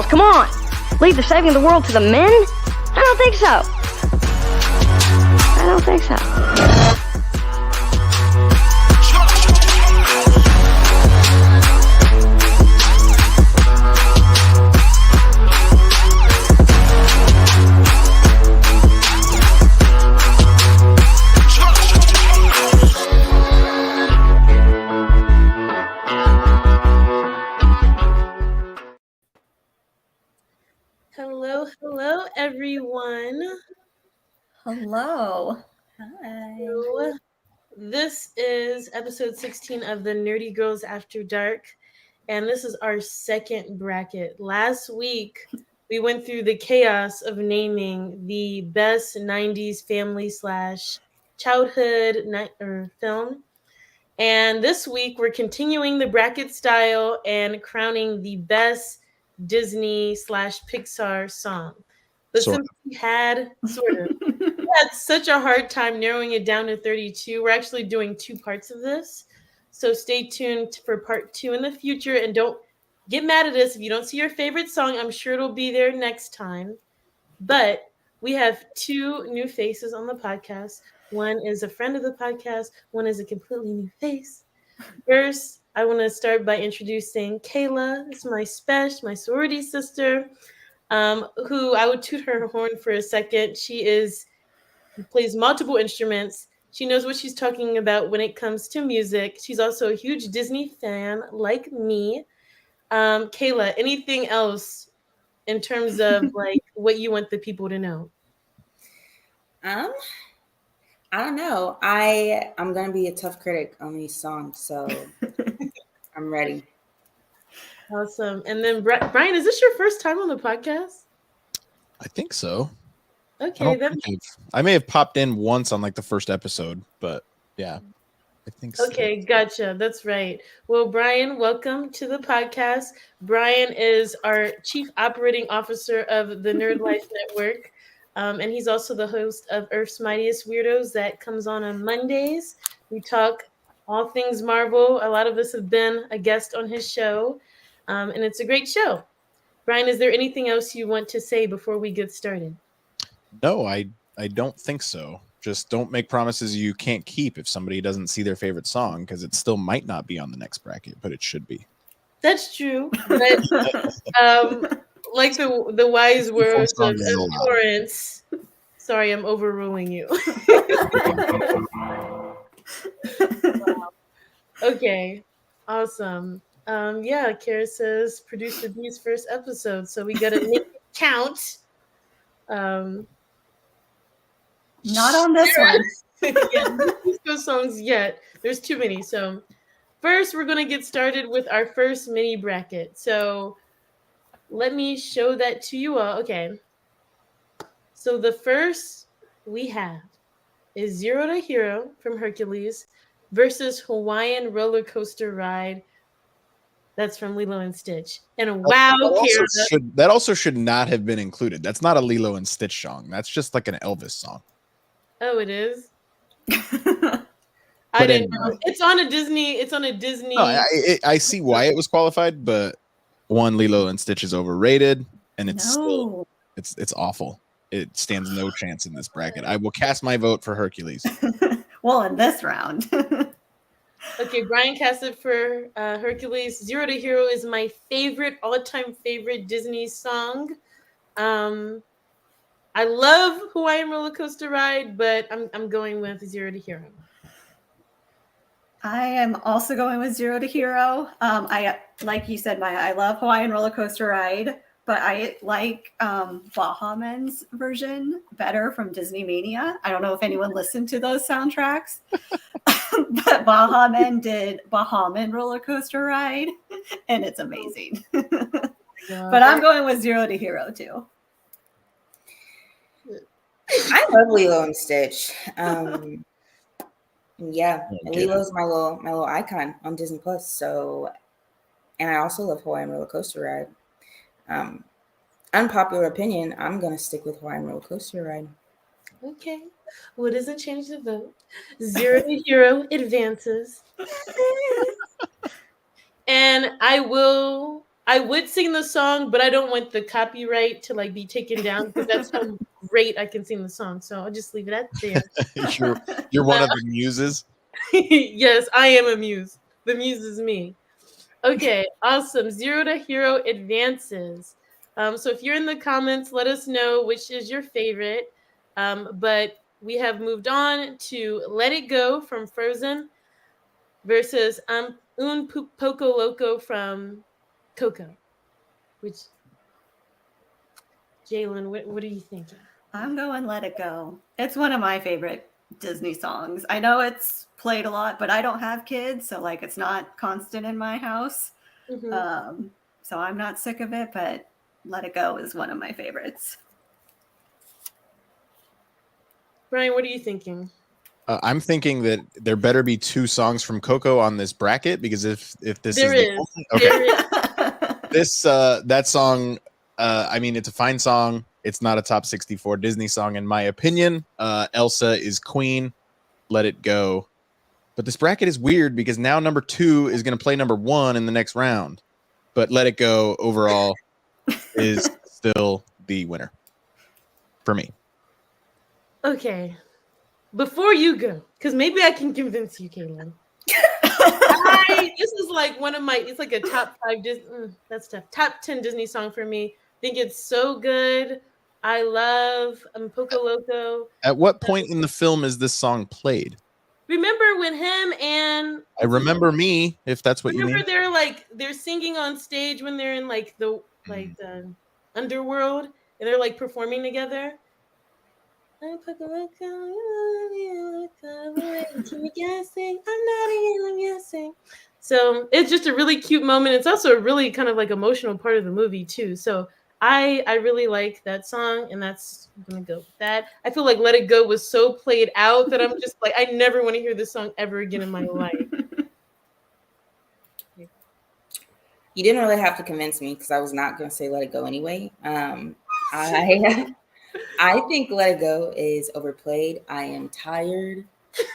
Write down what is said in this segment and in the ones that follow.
girls, come on. Leave the saving of the world to the men? I don't think so. I don't think so. Hello, everyone. Hello. Hi. So, this is episode 16 of the Nerdy Girls After Dark, and this is our second bracket. Last week, we went through the chaos of naming the best 90s family / childhood film. And this week, we're continuing the bracket style and crowning the best Disney / Pixar song. But since we had such a hard time narrowing it down to 32, we're actually doing two parts of this. So stay tuned for part 2 in the future, and don't get mad at us if you don't see your favorite song. I'm sure it'll be there next time. But we have 2 new faces on the podcast. One is a friend of the podcast. One is a completely new face. First, I want to start by introducing Kayla. It's my sorority sister, who I would toot her horn for a second. She plays multiple instruments. She knows what she's talking about when it comes to music. She's also a huge Disney fan, like me. Kayla, anything else in terms of like what you want the people to know? I don't know. I'm gonna be a tough critic on these songs, so I'm ready. Awesome. And then Brian, is this your first time on the podcast? I think so. Okay, I may have popped in once on like the first episode, but yeah, I think so. Okay, gotcha. That's right. Well, Brian, welcome to the podcast. Brian is our Chief Operating Officer of the Nerd Life Network. And he's also the host of Earth's Mightiest Weirdos that comes on Mondays. We talk all things Marvel. A lot of us have been a guest on his show, and it's a great show. Brian, is there anything else you want to say before we get started? No, I don't think so. Just don't make promises you can't keep if somebody doesn't see their favorite song, because it still might not be on the next bracket, but it should be. That's true. But like the wise words of Torrance. Sorry, I'm overruling you. Wow. Okay, awesome. Kara says producer B's first episode, so we gotta make it count. Not on this one. Yeah, those songs yet. There's too many. So first, we're gonna get started with our first mini bracket. So let me show that to you all. Okay. So the first we have is Zero to Hero from Hercules versus Hawaiian Roller Coaster Ride. That's from Lilo and Stitch. And wow, that also should not have been included. That's not a Lilo and Stitch song. That's just like an Elvis song. Oh, it is? I didn't know. It's on a Disney. No, I see why it was qualified, but one, Lilo and Stitch is overrated, and it's still it's awful. It stands no chance in this bracket. I will cast my vote for Hercules. Well, in this round. Okay, Brian cast it for Hercules. Zero to Hero is my all-time favorite Disney song. I love Hawaiian Roller Coaster Ride, but I'm going with Zero to Hero. I am also going with Zero to Hero. I like you said, Maya. I love Hawaiian Roller Coaster Ride, but I like Bahamen's version better from Disney Mania. I don't know if anyone listened to those soundtracks, but Bahamen did Bahamen Roller Coaster Ride, and it's amazing. But I'm going with Zero to Hero too. I love Lilo and Stitch. Lilo's my little icon on Disney Plus. So, and I also love Hawaiian Roller Coaster Ride. Unpopular opinion, I'm gonna stick with Hawaiian Roller Coaster Ride. Okay, well, it doesn't change the vote. Zero to Hero advances, and I will I would sing the song, but I don't want the copyright to like be taken down because that's how great I can sing the song. So I'll just leave it at there. You're one of the muses. Yes, I am a muse. The muse is me. Okay, awesome. Zero to Hero advances. So if you're in the comments, let us know which is your favorite. But we have moved on to Let It Go from Frozen versus Poco Loco from Coco. Which, Jalen, what are you thinking? I'm going Let It Go. It's one of my favorite Disney songs. I know it's played a lot, but I don't have kids, so like it's not constant in my house. Mm-hmm. So I'm not sick of it, but Let It Go is one of my favorites. Brian, what are you thinking? I'm thinking that there better be 2 songs from Coco on this bracket, because if this There is is. okay, There is. this that song, I mean, it's a fine song. It's not a top 64 Disney song in my opinion. Elsa is queen. Let It Go. But this bracket is weird because now number 2 is going to play number 1 in the next round. But Let It Go overall is still the winner for me. Okay. Before you go, because maybe I can convince you, Caitlin. This is like one of my, it's like a top 5 that's tough. Top 10 Disney song for me. I think it's so good. I love Poco Loco. At what point in the film is this song played? Remember when him and I Remember Me, if that's what you mean. Remember they're singing on stage when they're in like the underworld and they're like performing together. I'm Poco Loco, keep me guessing. I'm not again, I'm guessing. So it's just a really cute moment. It's also a really kind of like emotional part of the movie too. So I really like that song, and that's I'm gonna go with that. I feel like Let It Go was so played out that I'm just like I never want to hear this song ever again in my life. You didn't really have to convince me because I was not going to say Let It Go anyway. I think Let It Go is overplayed. I am tired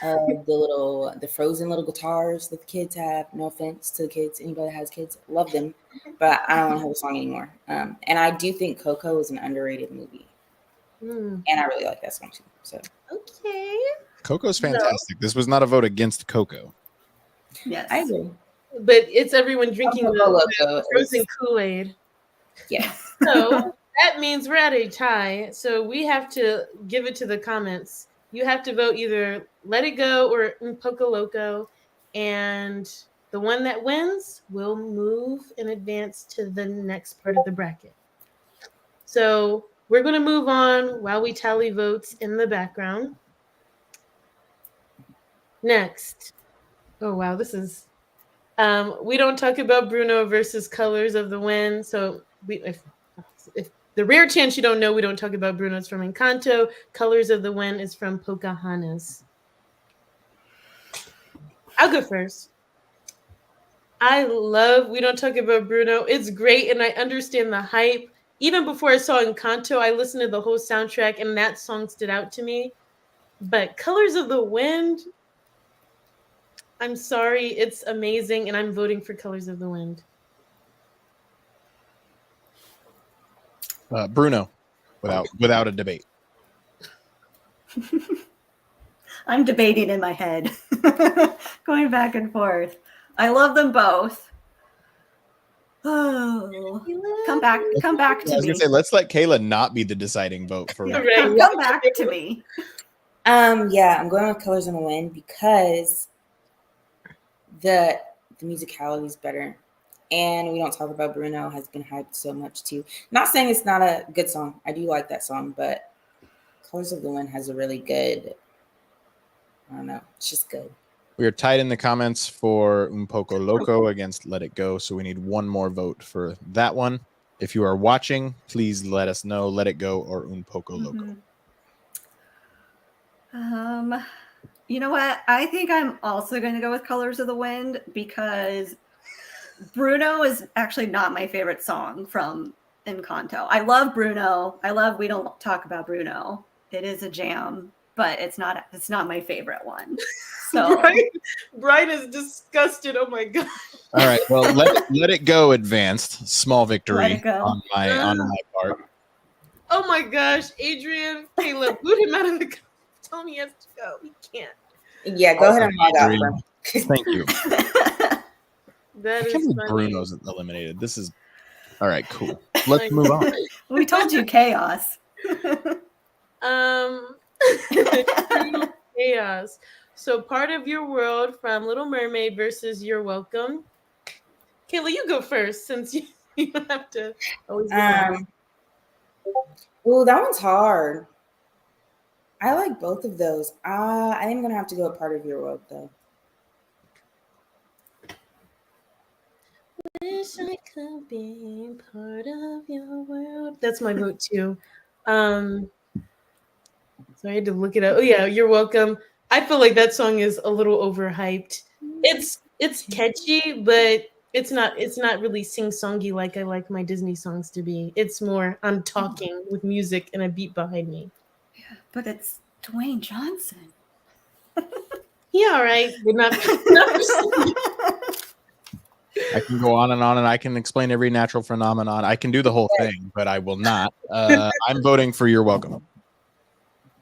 of the Frozen little guitars that the kids have. No offense to the kids, anybody that has kids, love them, but I don't want to have a song anymore. And I do think Coco is an underrated movie, and I really like that song too. So okay, Coco's fantastic. This was not a vote against Coco. Yes, I agree. But it's everyone drinking the frozen Kool-Aid. Yes. So that means we're at a tie. So we have to give it to the comments. You have to vote either Let It Go or Poco Loco. And the one that wins will move and advance to the next part of the bracket. So we're going to move on while we tally votes in the background. Next. Oh, wow. This is... we don't talk about Bruno versus Colors of the Wind. So if the rare chance you don't know, we don't talk about Bruno. It's from Encanto. Colors of the Wind is from Pocahontas. I'll go first. I love We Don't Talk About Bruno. It's great, and I understand the hype. Even before I saw Encanto, I listened to the whole soundtrack, and that song stood out to me. But Colors of the Wind, I'm sorry, it's amazing, and I'm voting for Colors of the Wind. Bruno, without a debate. I'm debating in my head, going back and forth. I love them both. Oh, come back to I was me. gonna say, let's let Kayla not be the deciding vote for. Yeah, come back to me. Yeah, I'm going with Colors in the Wind because the musicality is better, and We Don't Talk About Bruno has been hyped so much too. Not saying it's not a good song. I do like that song, but Colors of the Wind has a really good. I don't know. It's just good. We are tied in the comments for Un Poco Loco against Let It Go, so we need one more vote for that one. If you are watching, please let us know. Let It Go or Un Poco Loco. You know what? I think I'm also going to go with Colors of the Wind because Bruno is actually not my favorite song from Encanto. I love Bruno. I love We Don't Talk About Bruno. It is a jam. but it's not my favorite one. So Brian is disgusted. Oh my god. All right. Well, let it go. Advanced small Let victory it go. on my part. Oh my gosh, Adrian, Caleb, boot him out of the car. Tell him he has to go. He can't. Yeah, go ahead and log out. Adrian, Bro. Thank you. That I is can't believe funny. Bruno's eliminated. This is all right. Cool. Let's move on. We told you chaos. Chaos. So part of your world from Little Mermaid versus You're Welcome. Kayla, you go first since you don't have to always go last. Oh, that one's hard. I like both of those. I think I'm gonna have to go with part of your world though. Wish I could be part of your world. That's my vote too. So I had to look it up. Oh yeah, You're Welcome. I feel like that song is a little overhyped. It's catchy, but it's not really sing-songy like I like my Disney songs to be. It's more I'm talking with music and a beat behind me. But it's Dwayne Johnson. Yeah, all right. But not I can go on, and I can explain every natural phenomenon. I can do the whole thing, but I will not. I'm voting for You're Welcome.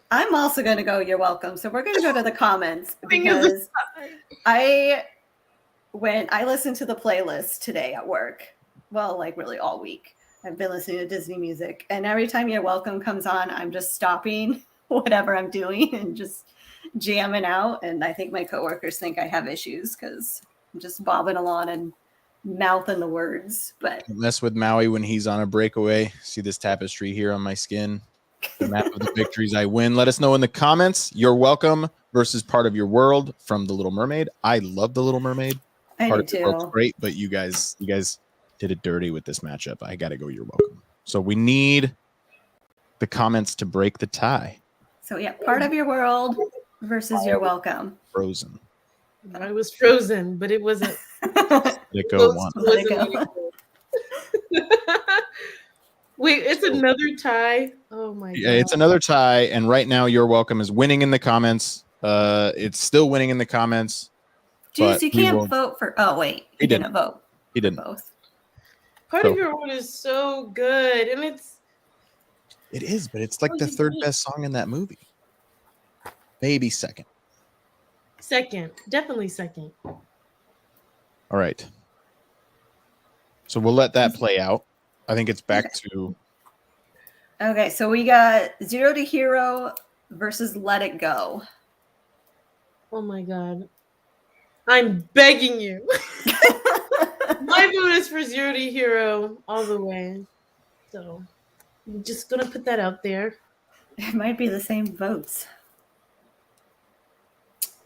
I'm also going to go You're Welcome. So we're going to go to the comments because I listened to the playlist today at work. Well, like really all week. I've been listening to Disney music, and every time You're Welcome comes on, I'm just stopping whatever I'm doing and just jamming out. And I think my coworkers think I have issues because I'm just bobbing along and mouthing the words. But Don't mess with Maui when he's on a breakaway. See this tapestry here on my skin? The map of the victories I win. Let us know in the comments. You're Welcome versus Part of Your World from The Little Mermaid. I love The Little Mermaid. I Part do of Your World's too. great, but you guys did it dirty with this matchup. I gotta go You're Welcome. So we need the comments to break the tie. So yeah, Part of Your World versus You're Welcome. Frozen. I was Frozen, but it wasn't. Let it go one. Let it go. Wait, it's another tie. Oh my god. Yeah, it's another tie, and right now You're Welcome is winning in the comments. It's still winning in the comments. Juice, you we can't will- vote for. Oh wait, He you didn't. didn't vote. He for didn't. both. Part So- of Your World is so good, and it's It is, but it's like the third best song in that movie. Maybe second. second, definitely second. All right. So we'll let that play out. I think it's back to Okay, so we got Zero to Hero versus Let It Go. Oh my god. I'm begging you. My vote is for Zero to Hero all the way. So I'm just gonna put that out there. It might be the same votes.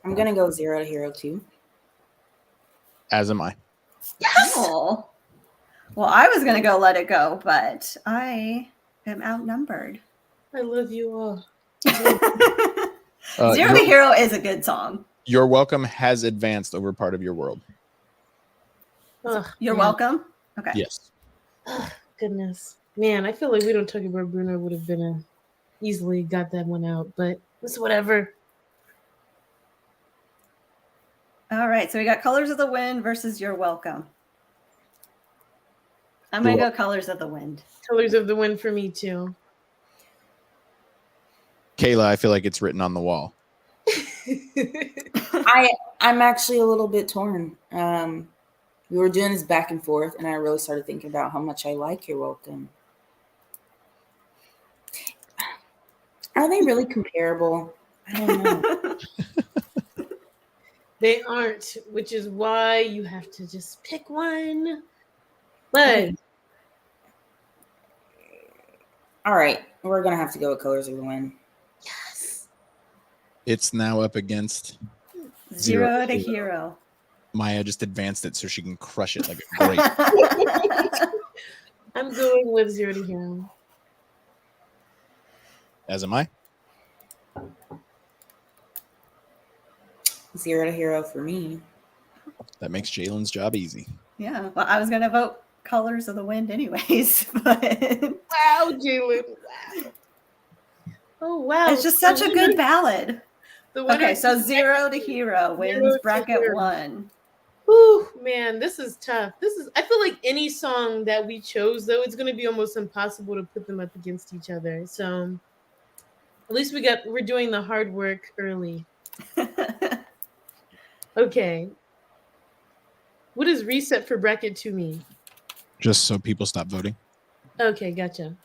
I'm gonna go 0 to Hero 2. As am I. Oh. Well, I was gonna go Let It Go, but I am outnumbered. I love you all. Zero to Hero is a good song. You're Welcome has advanced over Part of Your World. Ugh, You're man. welcome. Okay. Yes. Ugh, goodness. Man, I feel like We Don't Talk About Bruno would have been easily got that one out, but it's whatever. All right, so we got Colors of the Wind versus You're Welcome. I'm gonna go Colors of the Wind. Colors of the Wind for me too. Kayla, I feel like it's written on the wall. I'm actually a little bit torn. We were doing this back and forth, and I really started thinking about how much I like You're Welcome. Are they really comparable? I don't know. They aren't, which is why you have to just pick one. But All right, we're gonna have to go with Colors of the Wind. yes, It's now up against Zero to Hero. Maya. Just advanced it so she can crush it like a grape. I'm going with Zero to Hero. As am I. 0 to Hero for me. That makes Jalen's job easy. Yeah, well, I was gonna vote Colors of the Wind anyways, but Wow, Jalen. Wow. Oh wow! It's just such a good ballad. The winner Okay, so is 0 to Hero wins 0 to bracket Hero. 1. Whew, man, this is tough. I feel like any song that we chose, though, it's going to be almost impossible to put them up against each other. So at least we're doing the hard work early. Okay. What does reset for bracket 2 mean? Just so people stop voting. Okay, gotcha.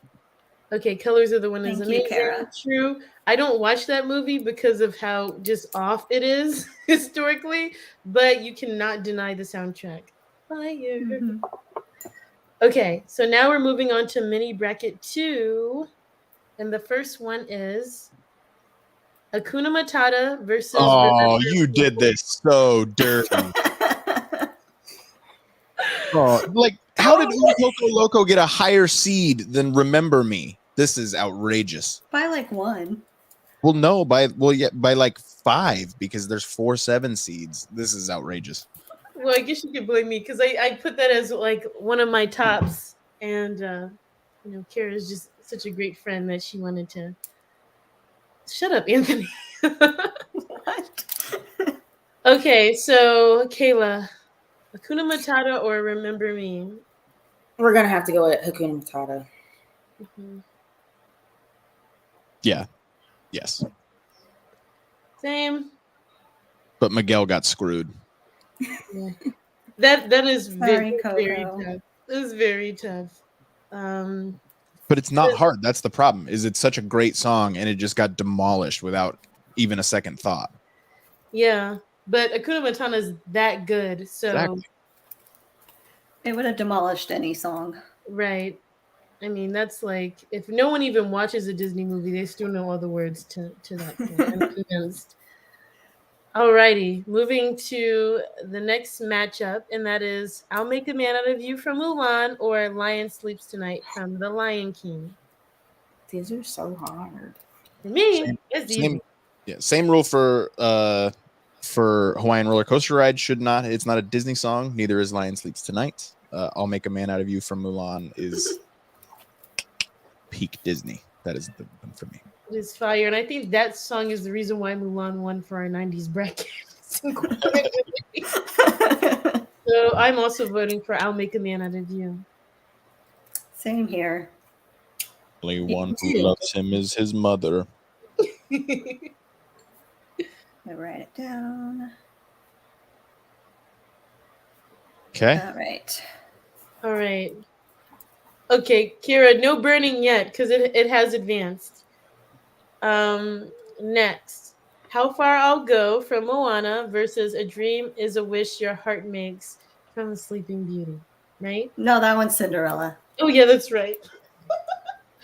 Okay, Colors of the Wind is Thank you, amazing. Kara. True. I don't watch that movie because of how just off it is historically, but you cannot deny the soundtrack. Fire. Mhm. Okay, so now we're moving on to mini bracket 2. And the first one is Hakuna Matata versus Oh, Remember you Me. did this so dirty. Oh, like, how did Coco Loco get a higher seed than Remember Me? This is outrageous. By like 1. Well, no, by like 5 because there's 4 7 seeds. This is outrageous. Well, I guess you could blame me because I put that as like one of my tops. And, Kara is just such a great friend that she wanted to. Shut up, Anthony. What? Okay, so Kayla, Hakuna Matata or Remember Me? We're gonna have to go with Hakuna Matata. Mhm. Yeah. Yes. Same. But Miguel got screwed. Yeah. That is Sorry, very Coco. tough. It was very tough. But it's not hard. That's the problem. Is it's such a great song and it just got demolished without even a second thought. Yeah, but Hakuna Matata is that good. So Exactly. It would have demolished any song. right. I mean, that's like if no one even watches a Disney movie, they still know all the words to that point. I'm convinced. Alrighty, moving to the next matchup, and that is I'll Make a Man Out of You from Mulan or Lion Sleeps Tonight from The Lion King. These are so hard. For me, it's easy. Same rule for Hawaiian Roller Coaster Ride. It's not a Disney song. Neither is Lion Sleeps Tonight. I'll Make a Man Out of You from Mulan is peak Disney. That is the one for me. It is fire, and I think that song is the reason why Mulan won for our 90s bracket. So I'm also voting for I'll Make a Man Out of You. Same here. Only one who loves him is his mother. I write it down. Okay. All right. All right. Okay, Kira, no burning yet because it has advanced. Next, How Far I'll Go from Moana versus A Dream is a Wish Your Heart Makes from The Sleeping Beauty, right? No, that one's Cinderella. Oh yeah, that's right.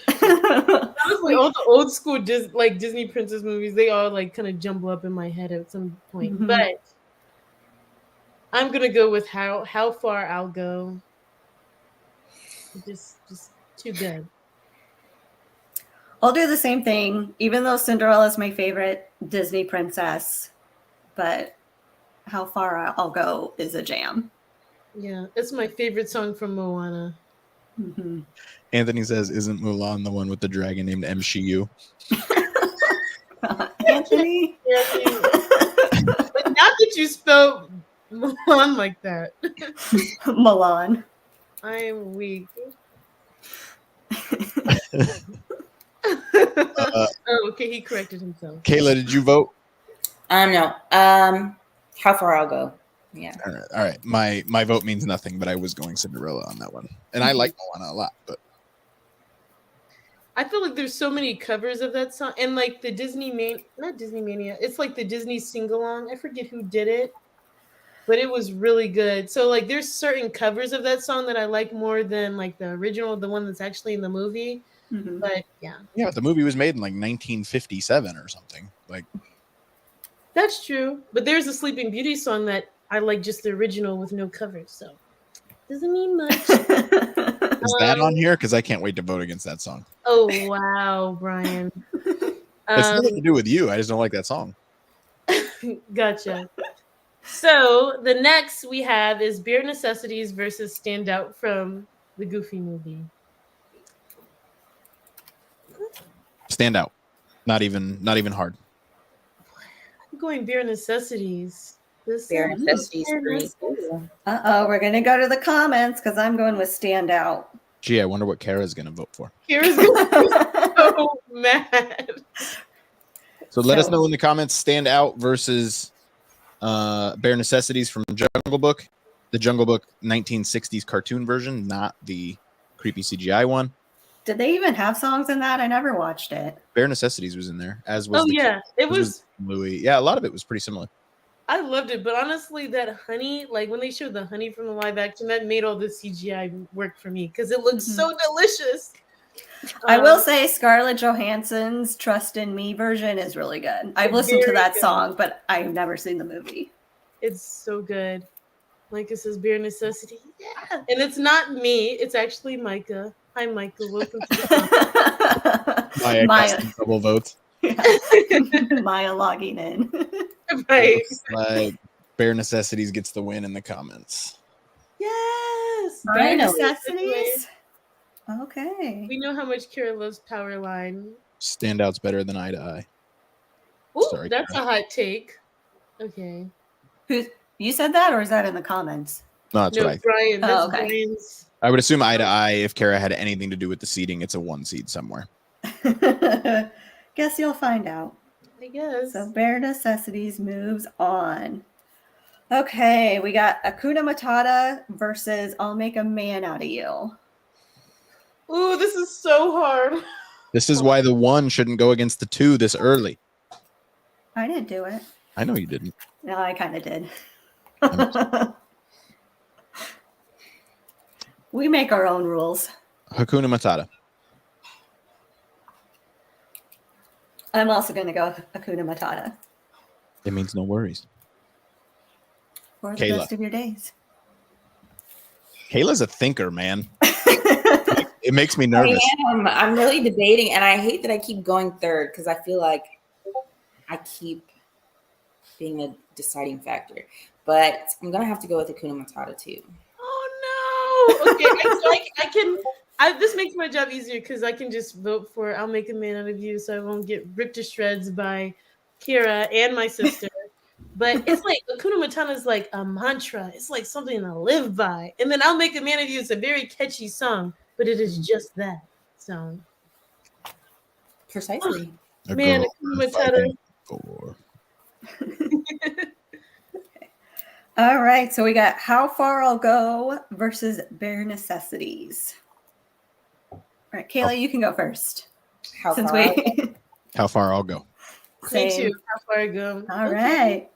Honestly, all the old school Disney princess movies, they all like kind of jumble up in my head at some point. Mhm. But I'm gonna go with How Far I'll Go. Just too good. I'll do the same thing, even though Cinderella is my favorite Disney princess, but How Far I'll Go is a jam. Yeah, it's my favorite song from Moana. Mm-hmm. Anthony says, "Isn't Mulan the one with the dragon named MCU?" Anthony? But not that you spelled Mulan like that. Milan. I am weak. Okay, he corrected himself. Kayla, did you vote? No. How Far I'll Go. Yeah. All right. My vote means nothing, but I was going Cinderella on that one, and I like Moana a lot. But I feel like there's so many covers of that song, and like the not Disney Mania. It's like the Disney sing-along. I forget who did it, but it was really good. So like, there's certain covers of that song that I like more than like the original, the one that's actually in the movie. Mm-hmm. But yeah, the movie was made in like 1957 or something. Like that's true. But there's a Sleeping Beauty song that I like just the original with no covers. So doesn't mean much. Is that on here? Because I can't wait to vote against that song. Oh wow, Brian. It's nothing to do with you. I just don't like that song. Gotcha. So the next we have is Bare Necessities versus Stand Out from the Goofy movie. Stand Out. Not even hard. I'm going bare necessities. This Bare sounds necessities bare for me. necessities. Ooh. We're gonna go to the comments because I'm going with standout. Gee, I wonder what Kara's going to vote for. Kira's gonna be so mad. So let us know in the comments, Stand Out versus Bare Necessities from Jungle Book. The Jungle Book 1960s cartoon version, not the creepy CGI one. Did they even have songs in that? I never watched it. Bare Necessities was in there, as was Oh yeah, it was. Louis. Yeah, a lot of it was pretty similar. I loved it, but honestly, that honey, like when they showed the honey from the live action, that made all the CGI work for me because it looks so delicious. I will say Scarlett Johansson's "Trust in Me" version is really good. I've listened to that song, but I've never seen the movie. It's so good. Like it says, bare necessity. Yeah, and it's not me. It's actually Micah. Hi, Micah. Welcome to the Maya Maya. casting double votes. Maya logging in. right. Looks like Bare Necessities gets the win in the comments. Yes. Bare Finally. necessities. Okay. We know how much Kira loves Powerline. Standout's better than Eye to Eye. Ooh, Sorry, that's Kira. a hot take. Okay. You said that, or is that in the comments? No, that's No, what I Brian. That's okay. Brian's. I would assume Eye to Eye, if Kara had anything to do with the seeding, it's a 1 seed somewhere. Guess you'll find out. I guess. So Bare Necessities moves on. Okay, we got Hakuna Matata versus I'll Make a Man Out of You. Ooh, this is so hard. This is why the 1 shouldn't go against the 2 this early. I didn't do it. I know you didn't. No, I kind of did. We make our own rules. Hakuna Matata. I'm also going to go Hakuna Matata It means no worries. for the Kayla. rest of your days. Kayla's a thinker, man. It makes me nervous. I'm really debating, and I hate that I keep going third because I feel like I keep being a deciding factor. But I'm gonna have to go with Hakuna Matata too. Oh no. Okay, I can. This makes my job easier because I can just vote for I'll Make a Man Out of You, so I won't get ripped to shreds by Kira and my sister. But it's like Hakuna Matata is like a mantra. It's like something to live by. And then I'll Make a Man of You is a very catchy song, but it is just that song. Precisely. A Man, girl Hakuna I'm fighting Matata. for. All right, so we got How Far I'll Go versus Bare Necessities. All right, Kayla, you can go first. How Since far? we How far I'll go. Me Same. too. How far I go. All Okay. right.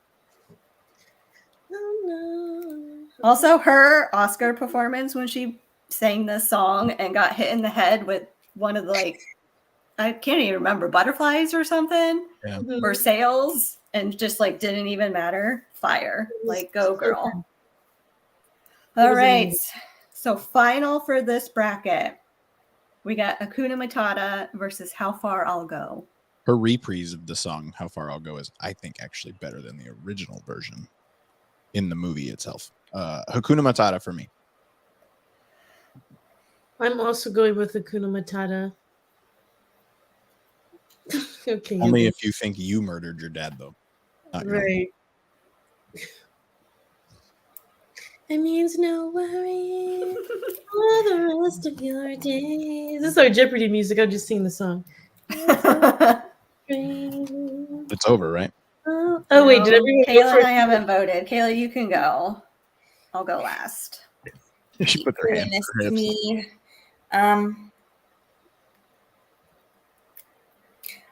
Oh, no. Also, her Oscar performance when she sang this song and got hit in the head with one of the, like, I can't even remember, butterflies or something, Yeah. Mhm. or sails, and just like didn't even matter. Fire. Like, go girl. All was right. amazing. So, final for this bracket, we got Hakuna Matata versus How Far I'll Go. Her reprise of the song How Far I'll Go is, I think, actually better than the original version in the movie itself. Hakuna Matata for me. I'm also going with Hakuna Matata. Okay. Only if you think you murdered your dad, though. Not your own. Right. It means no worries for the rest of your days. This is our Jeopardy music. I'll just sing the song. It's over, right? Oh wait, did everyone Kayla go for and I haven't voted. Kayla, you can go. I'll go last. She put her hand Goodness on her hips. me.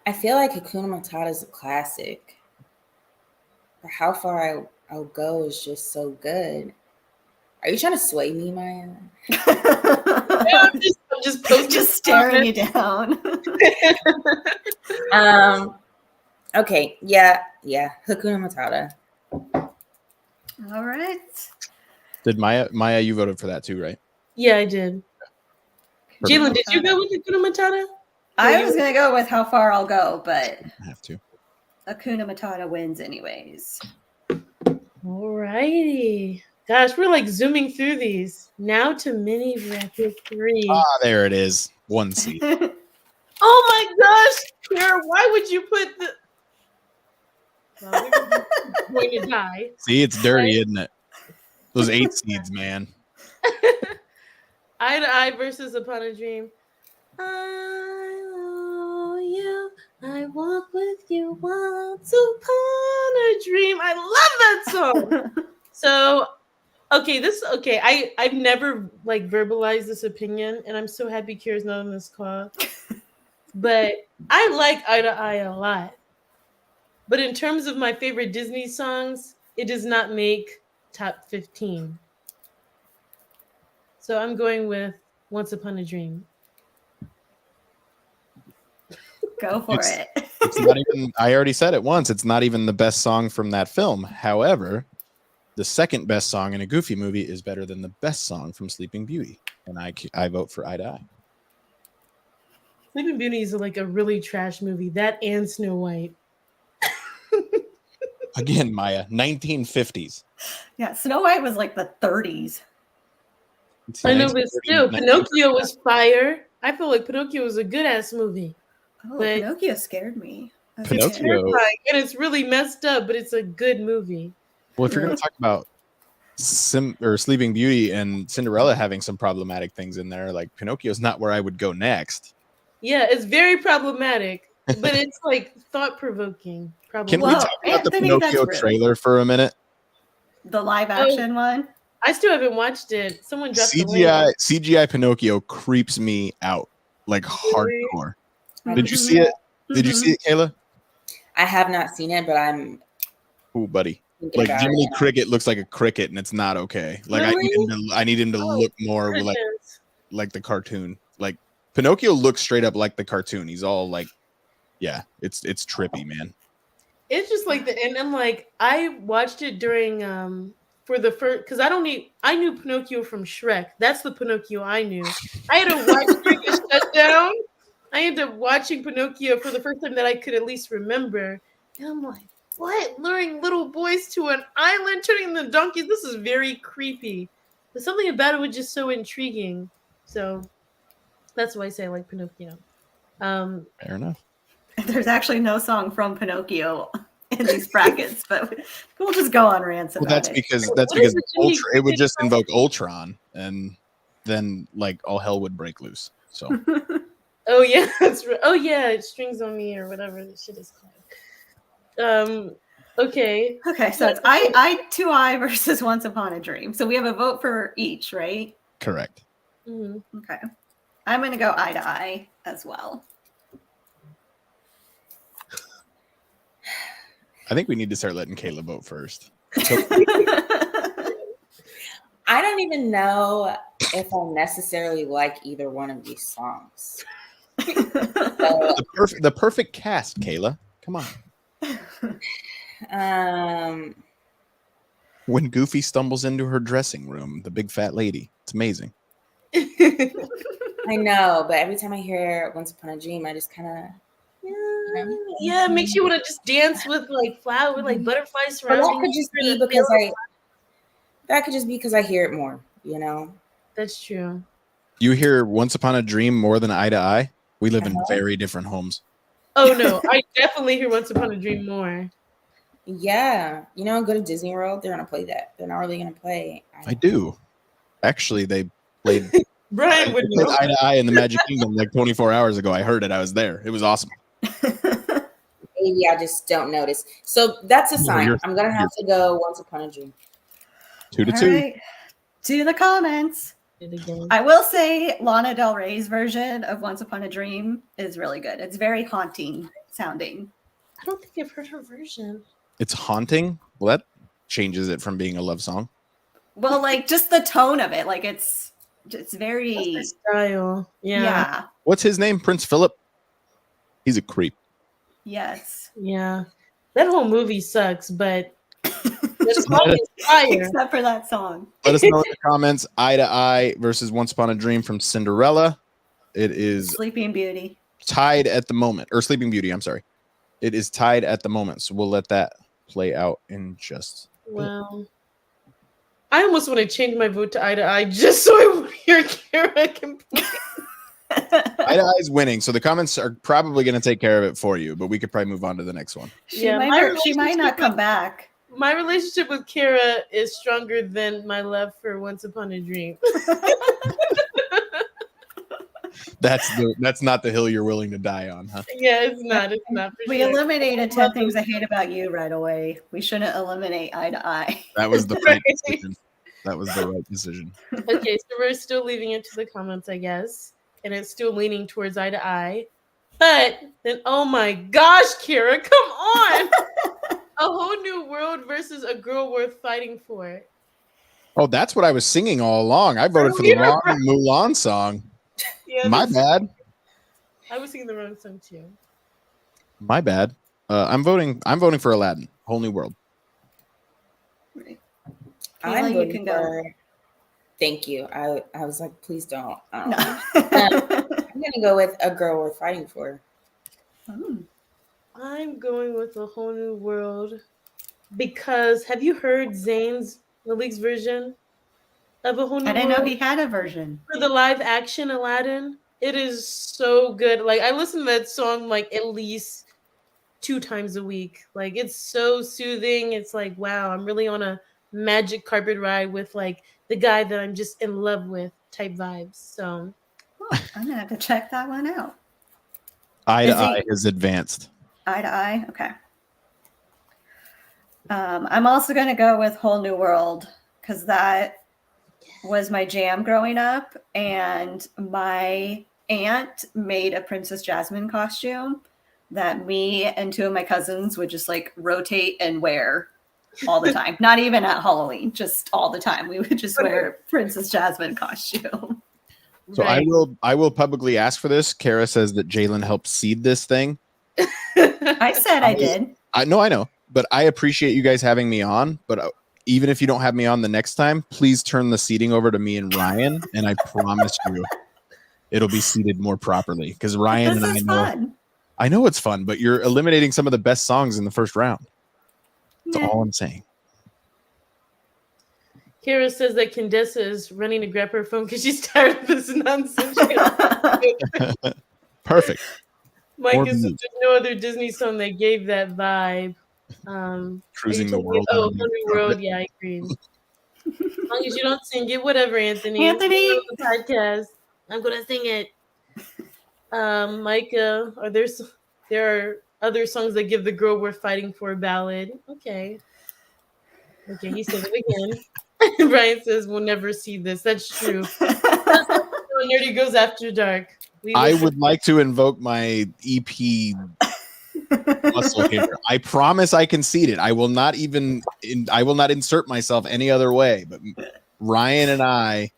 I feel like Hakuna Matata is a classic. But How Far I'll Go is just so good. Are you trying to sway me, Maya? I'm just staring you down. Okay, yeah, Hakuna Matata. All right. Did Maya, you voted for that too, right? Yeah, I did. Perfect. Jalen, did you go with Hakuna Matata? I was going to go with How Far I'll Go, but I have to. Hakuna Matata wins anyways. Alrighty. Gosh, we're like zooming through these. Now to mini bracket 3. Ah, there it is. 1 seed. Oh my gosh, Kara, why would you put the? Well, we're going to die. See, it's dirty, isn't it? Those 8 seeds, man. Eye to Eye versus Upon a Dream. I owe you. I walk with you once upon a dream. I love that song. So, okay. I've never like verbalized this opinion, and I'm so happy Kira's not on this call. But I like Eye to Eye a lot. But in terms of my favorite Disney songs, it does not make top 15. So I'm going with Once Upon a Dream. Go for it. It's not even, I already said it once, it's not even the best song from that film. However, the second best song in a Goofy movie is better than the best song from Sleeping Beauty. And I vote for Eye to Eye. Sleeping Beauty is like a really trash movie. That and Snow White. Again, Maya, 1950s. Yeah, Snow White was like the 30s. It's I know, but 1930s, still, Pinocchio was fire. I feel like Pinocchio was a good ass movie. Oh, But- Pinocchio scared me. as a Pinocchio. kid. Terrifying, and it's really messed up, but it's a good movie. Well, if you're going to talk about Sleeping Beauty and Cinderella having some problematic things in there, like Pinocchio's not where I would go next. Yeah, it's very problematic, but it's like thought provoking. Can we Well, talk about the Anthony, that's Pinocchio rude. trailer for a minute? The live action one. I still haven't watched it. Someone dropped the CGI Pinocchio creeps me out like Really? hardcore. Did you see it? Did you see it, Kayla? I have not seen it, but I'm Ooh, buddy. thinking Like about Jiminy it now. Cricket looks like a cricket, and it's not okay. Like Really? I need him to Oh, look more Goodness. like the cartoon. Like Pinocchio looks straight up like the cartoon. He's all like, yeah, it's trippy, man. It's just like and I'm like, I watched it during for the first because I knew Pinocchio from Shrek. That's the Pinocchio I knew. I had to watch during the shutdown. I ended up watching Pinocchio for the first time that I could at least remember. And I'm like, what? Luring little boys to an island, turning them into donkeys? This is very creepy. But something about it was just so intriguing. So that's why I say I like Pinocchio. Fair enough. There's actually no song from Pinocchio in these brackets, but we'll just go on rants Well, about that's it. because What is the Jiminy it would Cricket just song? invoke Ultron, and then like all hell would break loose. So Oh yeah, that's right. Oh yeah, Strings on Me or whatever this shit is called. Okay. Okay, so it's I to I versus Once Upon a Dream. So we have a vote for each, right? correct. Mhm. Okay. I'm gonna go eye to eye as well. I think we need to start letting Kayla vote first. I don't even know if I necessarily like either one of these songs. So, The perfect cast, Kayla. Come on. When Goofy stumbles into her dressing room, the big fat lady. It's amazing. I know, but every time I hear Once Upon a Dream, I just kind of, Yeah, it makes you want to just dance with like flower, with like butterflies But surrounding that could you. just be because I hear it more, you know? That's true. You hear Once Upon a Dream more than Eye to Eye? We live in very different homes. Oh no, I definitely hear Once Upon a Dream more. Yeah. You know, go to Disney World, they're going to play that. They're not really going to play. I do. Actually, they played Brian would know. Eye to Eye in the Magic Kingdom like 24 hours ago. I heard it. I was there. It was awesome. Maybe I just don't notice. So that's a sign. you're- I'm going to have to go Once Upon a Dream. 2 to All 2. right. To the comments. It again. I will say Lana Del Rey's version of Once Upon a Dream is really good. It's very haunting sounding. I don't think I've heard her version. It's haunting. Well, that changes it from being a love song. Well, like just the tone of it, like it's very That's the style. Yeah. yeah. What's his name? Prince Philip? He's a creep. Yes. Yeah. That whole movie sucks, but the song is fire. Except for that song. Let us know in the comments. Eye to Eye versus Once Upon a Dream from Cinderella. It is Sleeping Beauty. tied at the moment. Or Sleeping Beauty, I'm sorry. It is tied at the moment. So we'll let that play out in just Wow. I almost want to change my vote to Eye just so I won't hear Kara complain. Eye to Eye is winning, so the comments are probably going to take care of it for you, but we could probably move on to the next one. She Yeah, might my not come back. My relationship with Kara is stronger than my love for Once Upon a Dream. That's not the hill you're willing to die on, huh? Yeah, it's not. It's not for We sure. eliminated 10 things I hate about you right away. We shouldn't eliminate Eye to Eye. That was the right decision. That was the right decision. Okay, so we're still leaving it to the comments, I guess, and it's still leaning towards Eye to Eye. But then, oh my gosh, Kara, come on! A Whole New World versus A Girl Worth Fighting For. Oh, that's what I was singing all along. I voted for the wrong Mulan song. Yeah, My bad. I was singing the wrong song too. My bad. I'm voting for Aladdin. Whole New World. Kayla, you can go. Thank you. I was like, please don't. No. I'm gonna go with A Girl Worth Fighting For. I'm going with A Whole New World because have you heard Malik's version of A Whole New World? I didn't know he had a version. For the live action Aladdin. It is so good. Like I listen to that song like at least 2 times a week. Like it's so soothing. It's like, wow, I'm really on a magic carpet ride with like the guy that I'm just in love with type vibes. So I'm gonna have to check that one out. Eye to Eye is advanced. Eye to Eye, okay. I'm also gonna go with Whole New World because that was my jam growing up, and my aunt made a Princess Jasmine costume that me and 2 of my cousins would just like rotate and wear all the time. Not even at Halloween, just all the time. We would just wear Princess Jasmine costume. So right. I will publicly ask for this. Kara says that Jalen helped seed this thing. I said I did. I know, but I appreciate you guys having me on. But even if you don't have me on the next time, please turn the seating over to me and Ryan, and I promise you, it'll be seated more properly. Because Ryan and I know, fun. I know it's fun, but you're eliminating some of the best songs in the first round. That's all I'm saying. Kara says that Candace is running to grab her phone because she's tired of this nonsense. Perfect. Mike says there's no other Disney song that gave that vibe. Cruising the world. Oh, Whole New World. Yeah, I agree. As long as you don't sing it, whatever, Anthony. Anthony, podcast. I'm gonna sing it. Micah, there are other songs that give the girl worth fighting for a ballad. Okay, he said it again. Brian says we'll never see this. That's true. Nerdy Goes After Dark. I would like to invoke my EP muscle here. I promise I conceded. I will not insert myself any other way. But Ryan and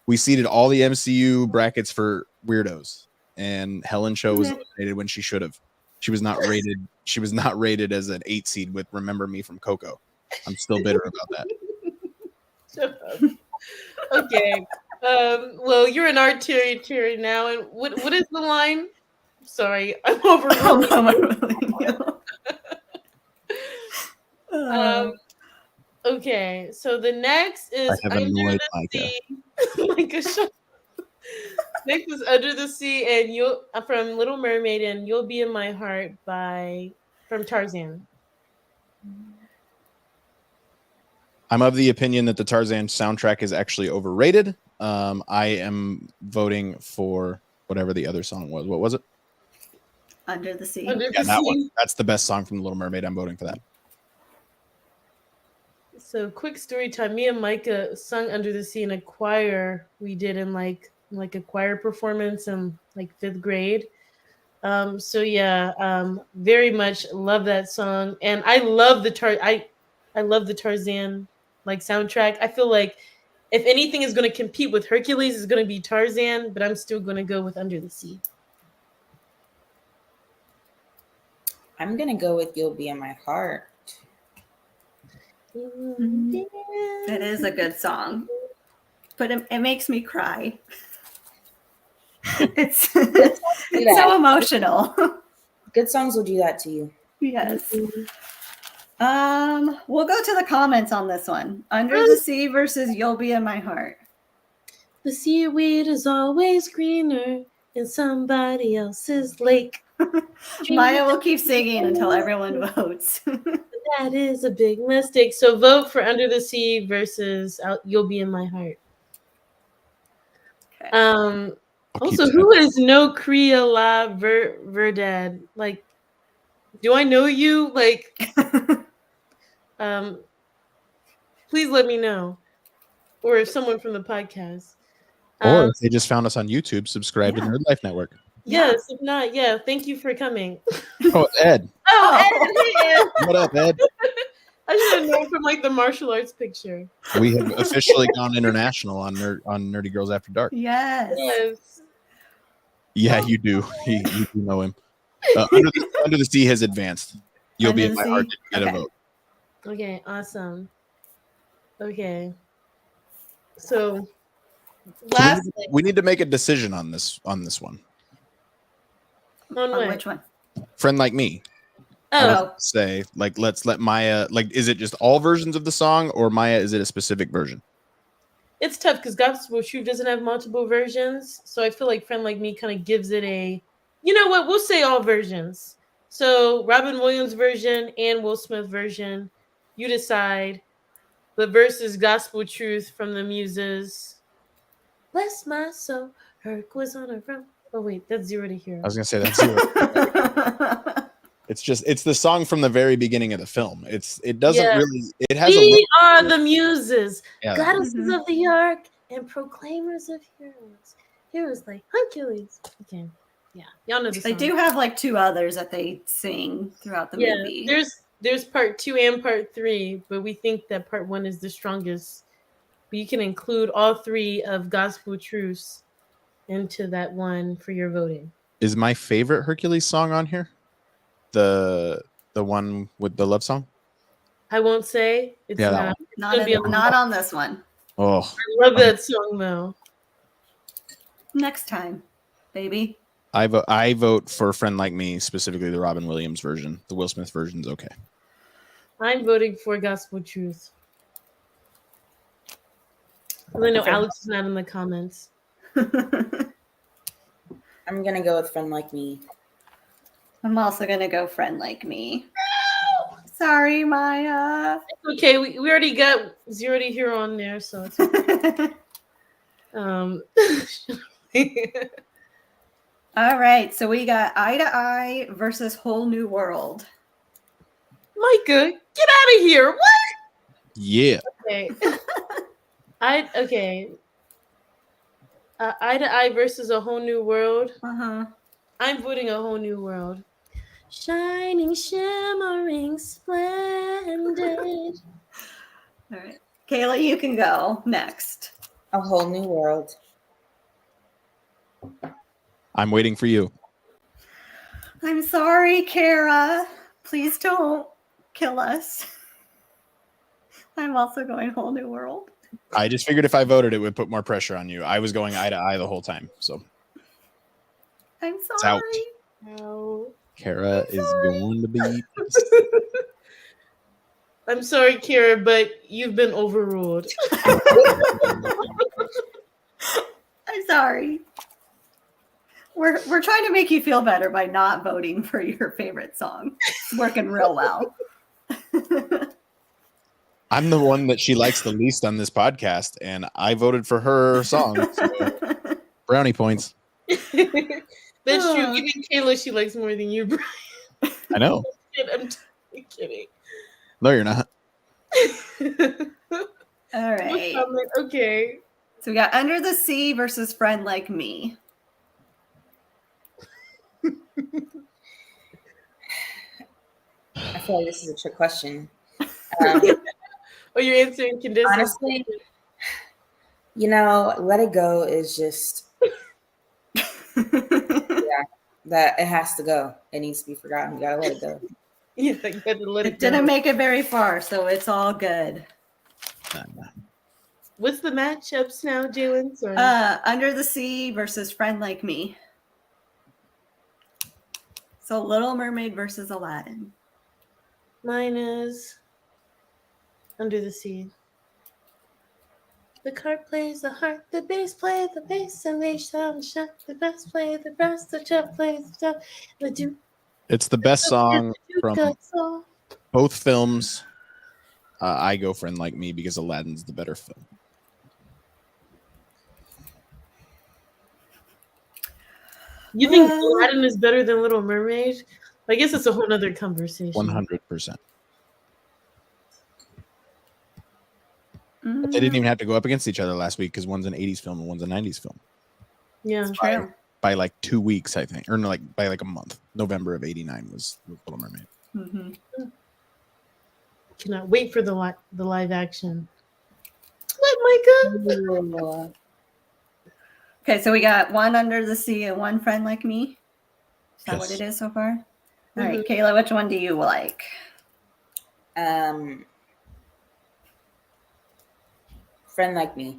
we seeded all the MCU brackets for weirdos, and Helen Cho was eliminated when she should have. She was not rated. She was not rated as an 8 seed with "Remember Me" from Coco. I'm still bitter about that. Shut up. Okay. Well, you're in our territory now, and what is the line? Sorry, I'm overruling you. Okay, so the next is Under the Sea. Next is Under the Sea, and you'll from Little Mermaid, and You'll Be in My Heart from Tarzan. I'm of the opinion that the Tarzan soundtrack is actually overrated. I am voting for whatever the other song was. What was it? Under the Sea. That one. That's the best song from The Little Mermaid. I'm voting for that. So quick story time. Me and Micah sung Under the Sea in a choir we did in like a choir performance in like 5th grade. Very much love that song. And I love the I love the Tarzan like soundtrack. I feel like if anything is going to compete with Hercules, it's going to be Tarzan, but I'm still going to go with Under the Sea. I'm going to go with You'll Be in My Heart. It is a good song, but it makes me cry. It's so emotional. Good songs will do that to you. Yes. We'll go to the comments on this one. Under the Sea versus You'll Be in My Heart. The seaweed is always greener in somebody else's lake. Maya will keep singing until everyone votes. That is a big mistake. So vote for Under the Sea versus You'll Be in My Heart. Okay. I'll keep Also, who is No Kriya La Verdad? Like, do I know you? Like, please let me know. Or if someone from the podcast. Or if they just found us on YouTube, subscribe to Yeah. Nerd Life Network. Yes, if not, yeah. Thank you for coming. Oh, Ed. Oh, Ed, What up, Ed? I should have known from like the martial arts picture. We have officially gone international on Nerdy Girls After Dark. Yes. Yes. Yeah, you do. You do know him. Under the Sea has advanced. You'll Under be in the my Sea? heart. Get Okay. a vote. Okay, awesome. Okay. So last We need to make a decision on this one. on On what? which one? Friend Like Me. I Oh, would say, like, let's let Maya, like, is it just all versions of the song, or Maya, is it a specific version? it's tough because Gospel Truth doesn't have multiple versions. So I feel like Friend Like Me kind of gives it a, you know what? We'll say all versions. So Robin Williams version and Will Smith version. You decide. But versus Gospel Truth from the Muses. Bless my soul. Hercules on a run. Oh wait, that's Zero to Hero. I was gonna say that's zero. It's the song from the very beginning of the film. It doesn't Yeah. really. It has a We little. are the Muses, Yeah. goddesses Mhm. of the Ark, and proclaimers of heroes. Heroes like Hercules. Okay, yeah, y'all know the They song. do have like two others that they sing throughout the movie. There's part 2 and part 3, but we think that part 1 is the strongest. But you can include all 3 of Gospel Truths into that one for your voting. Is my favorite Hercules song on here? The one with the love song? I won't say it's Yeah, that not. one. It's gonna be on Not on this one. Oh, I love that song though. Next time, baby. I vote for Friend Like Me, specifically the Robin Williams version. The Will Smith version's okay. I'm voting for Gospel Truth. I know Okay. Alex is not in the comments. I'm gonna go with Friend Like Me. I'm also gonna go Friend Like Me. Sorry, Maya. It's okay. We already got Zero to Hero on there, so it's okay. All right, so we got Eye to Eye versus Whole New World. Micah, get out of here. What? Yeah. Okay. Okay. Eye to Eye versus A Whole New World. Uh-huh. I'm voting A Whole New World. Shining, shimmering, splendid. All right. Kayla, you can go next. A Whole New World. I'm waiting for you. I'm sorry, Kara. Please don't kill us. I'm also going Whole New World. I just figured if I voted, it would put more pressure on you. I was going eye to eye the whole time. So I'm It's out. sorry. No. Kara is going to be. I'm sorry, Kira, but you've been overruled. I'm sorry. We're trying to make you feel better by not voting for your favorite song. It's working real well. I'm the one that she likes the least on this podcast, and I voted for her song. So brownie points. That's true. Even Kayla, she likes more than you, Brian. I know. I'm totally kidding. No, you're not. All right. Okay. So we got Under the Sea versus Friend Like Me. I feel like this is a trick question. Oh, you're answering conditions. Honestly, Let It Go is just that it has to go. It needs to be forgotten. You gotta let it go. Yeah, I had to let It it go. didn't make it very far, so it's all good. What's the matchups now, Jalen? Sorry. Under the Sea versus Friend Like Me. So Little Mermaid versus Aladdin. Mine is Under the Sea. The cart plays the harp, the bass play the bass, and they sound shut. The brass play the brass, the chop plays the chop. The duke. It's the best song the from duke song. both films. I go Friend Like Me because Aladdin's the better film. You think Aladdin is better than Little Mermaid? I guess it's a whole nother conversation. 100%. But they didn't even have to go up against each other last week because one's an 80s film and one's a 90s film. Yeah. True. By like 2 weeks, I think. Or no, like by like a month. November of 89 was Little Mermaid. Mm-hmm. Cannot wait for the live action. What, Micah? Okay, so we got one Under the Sea and one Friend Like Me. Is that what Yes. it is so far? All right, Kayla, which one do you like? Friend Like Me.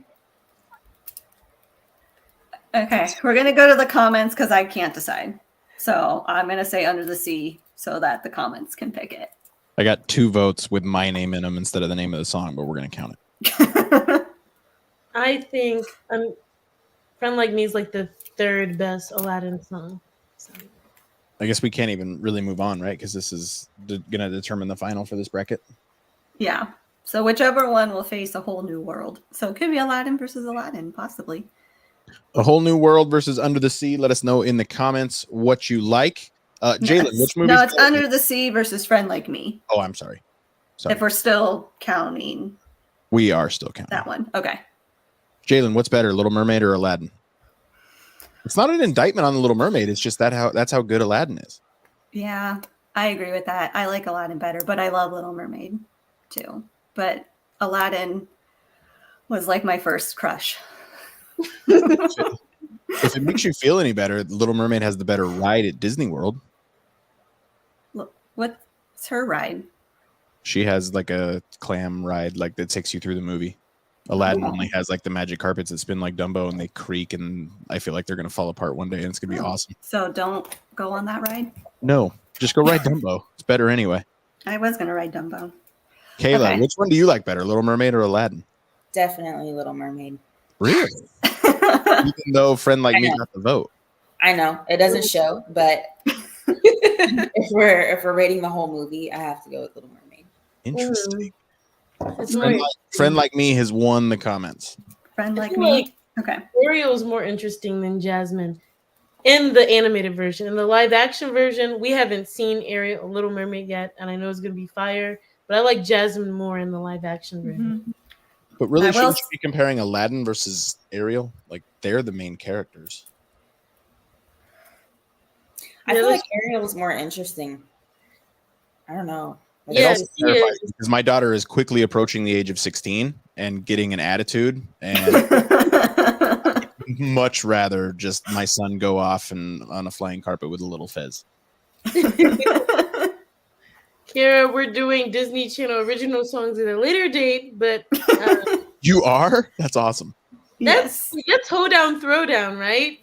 Okay, we're going to go to the comments because I can't decide. So I'm going to say Under the Sea so that the comments can pick it. I got 2 votes with my name in them instead of the name of the song, but we're going to count it. I think Friend Like Me is like the third best Aladdin song. So. I guess we can't even really move on, right? Because this is going to determine the final for this bracket. Yeah. So whichever one will face a whole new world. So it could be Aladdin versus Aladdin, possibly. A Whole New World versus Under the Sea. Let us know in the comments what you like. Jalen, which movie? No, it's Under the Sea versus Friend Like Me. Oh, I'm sorry. If we're still counting We are still counting. that one. Okay. Jalen, what's better, Little Mermaid or Aladdin? It's not an indictment on the Little Mermaid. It's just that's how good Aladdin is. Yeah, I agree with that. I like Aladdin better, but I love Little Mermaid too. But Aladdin was like my first crush. If it makes you feel any better, Little Mermaid has the better ride at Disney World. Look, what's her ride? She has like a clam ride like that takes you through the movie. Aladdin only has like the magic carpets that spin like Dumbo and they creak, and I feel like they're going to fall apart one day and it's going to be awesome. So don't go on that ride? No, just go ride Dumbo. It's better anyway. I was going to ride Dumbo. Kayla, Okay. which one do you like better, Little Mermaid or Aladdin? Definitely Little Mermaid. Really? Even though Friend Like Me got the vote. I know it doesn't show, but if we're rating the whole movie, I have to go with Little Mermaid. Interesting. It's Friend Like Me has won the comments. Friend Like feel Me? like Okay. Ariel is more interesting than Jasmine in the animated version. In the live action version, we haven't seen Ariel, Little Mermaid yet, and I know it's going to be fire. But I like Jasmine more in the live action version. Mhm. But really, I will shouldn't you be comparing Aladdin versus Ariel? Like, they're the main characters. I Yeah, feel like that's- Ariel's more interesting. I don't know. Like, Yeah, also she terrifies is. me because my daughter is quickly approaching the age of 16 and getting an attitude, and much rather just my son go off and on a flying carpet with a little fez. Kara, we're doing Disney Channel original songs at a later date, but You are? That's awesome. Yes. that's Hoedown Throwdown, right?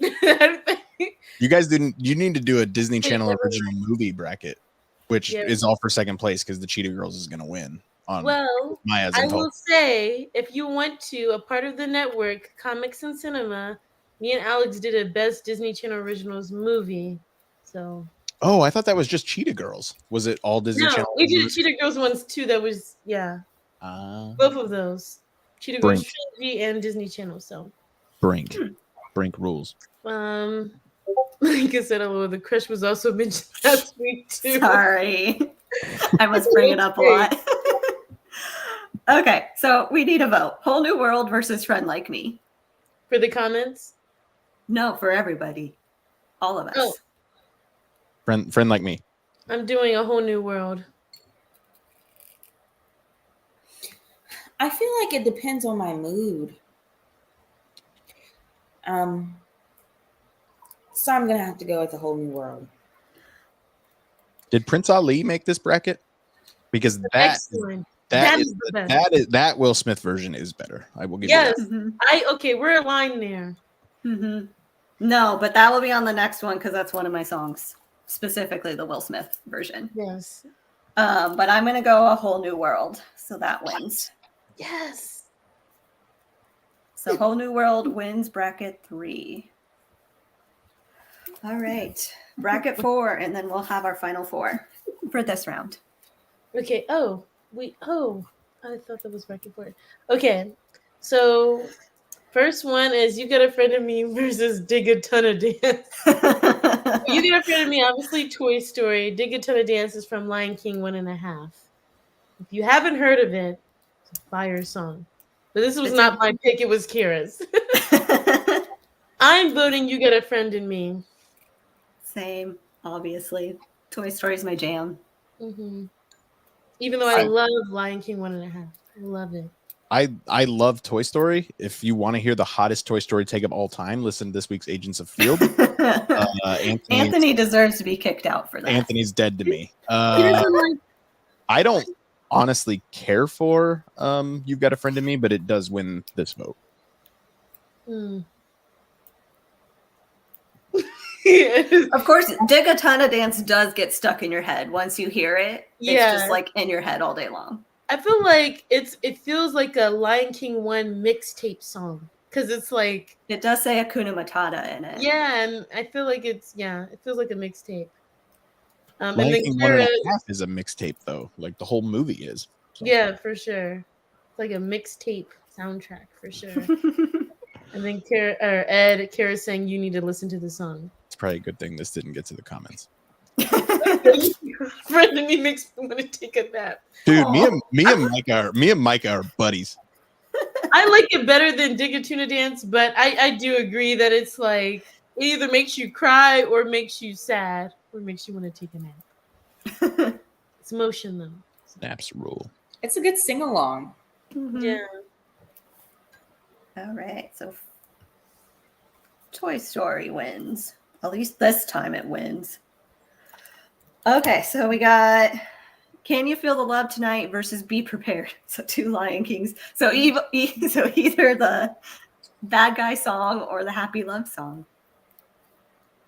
You guys didn't. You need to do a Disney Channel original movie bracket, which Yeah. is all for second place because the Cheetah Girls is going to win. On Well, Maya's I Untold. will say, if you want to, a part of the network, Comics and Cinema, me and Alex did a Best Disney Channel Originals movie. So Oh, I thought that was just Cheetah Girls. Was it all Disney no, Channel? we did a Cheetah Girls ones too. That was both of those, Cheetah Girls Brink. trilogy and Disney Channel. So Brink. Brink rules. like I said, although the crush was also mentioned last week too. Sorry. I must bring it up a lot. Okay, so we need a vote. Whole New World versus Friend Like Me. For the comments. No, for everybody. All of us. Oh. Friend Like Me. I'm doing A Whole New World. I feel like it depends on my mood. So I'm gonna have to go with A Whole New World. Did Prince Ali make this bracket? Because Excellent. that is is the best. that Will Smith version is better. I will give you Yes. that. Mhm. Okay, we're aligned there. Mhm. No, but that will be on the next one because that's one of my songs, specifically the Will Smith version. Yes. But I'm going to go A Whole New World. So that wins. Yes. So Whole New World wins bracket 3. All right. Bracket 4, and then we'll have our final 4 for this round. Okay. Oh, I thought that was bracket 4. Okay. So first one is You Got a Friend of Me versus Dig a Ton of Dance. You Got a Friend of Me, obviously Toy Story. Dig a Ton of Dance is from Lion King 1.5. If you haven't heard of it, it's a fire song. But this was not my pick, it was Kira's. I'm voting You Got a Friend in Me. Same, obviously. Toy Story is my jam. Mm-hmm. Even though I love Lion King 1.5. I love it. I love Toy Story. If you want to hear the hottest Toy Story take of all time, listen to this week's Agents of Field. Anthony deserves to be kicked out for that. Anthony's dead to me. I don't honestly care for You've Got a Friend in Me, but it does win this vote. Of course, Dig a Ton of Dance does get stuck in your head once you hear it. Yeah. It's just like in your head all day long. I feel like it feels like a Lion King 1 mixtape song because it's like it does say Hakuna Matata in it. Yeah, and I feel like it feels like a mixtape. Lion King 1.5 is a mixtape though, like the whole movie is. So. Yeah, for sure. It's like a mixtape soundtrack for sure. And then Kara saying you need to listen to the song. It's probably a good thing this didn't get to the comments. Friend of me makes me want to take a nap. Dude, me and Micah are buddies. I like it better than Dig a Tuna Dance, but I do agree that it's like it either makes you cry or makes you sad or makes you want to take a nap. It's motion though. Naps rule. It's a good sing along. Mm-hmm. Yeah. All right, so Toy Story wins. At least this time it wins. Okay, so we got Can You Feel the Love Tonight versus Be Prepared. So 2 Lion Kings. So either the bad guy song or the happy love song.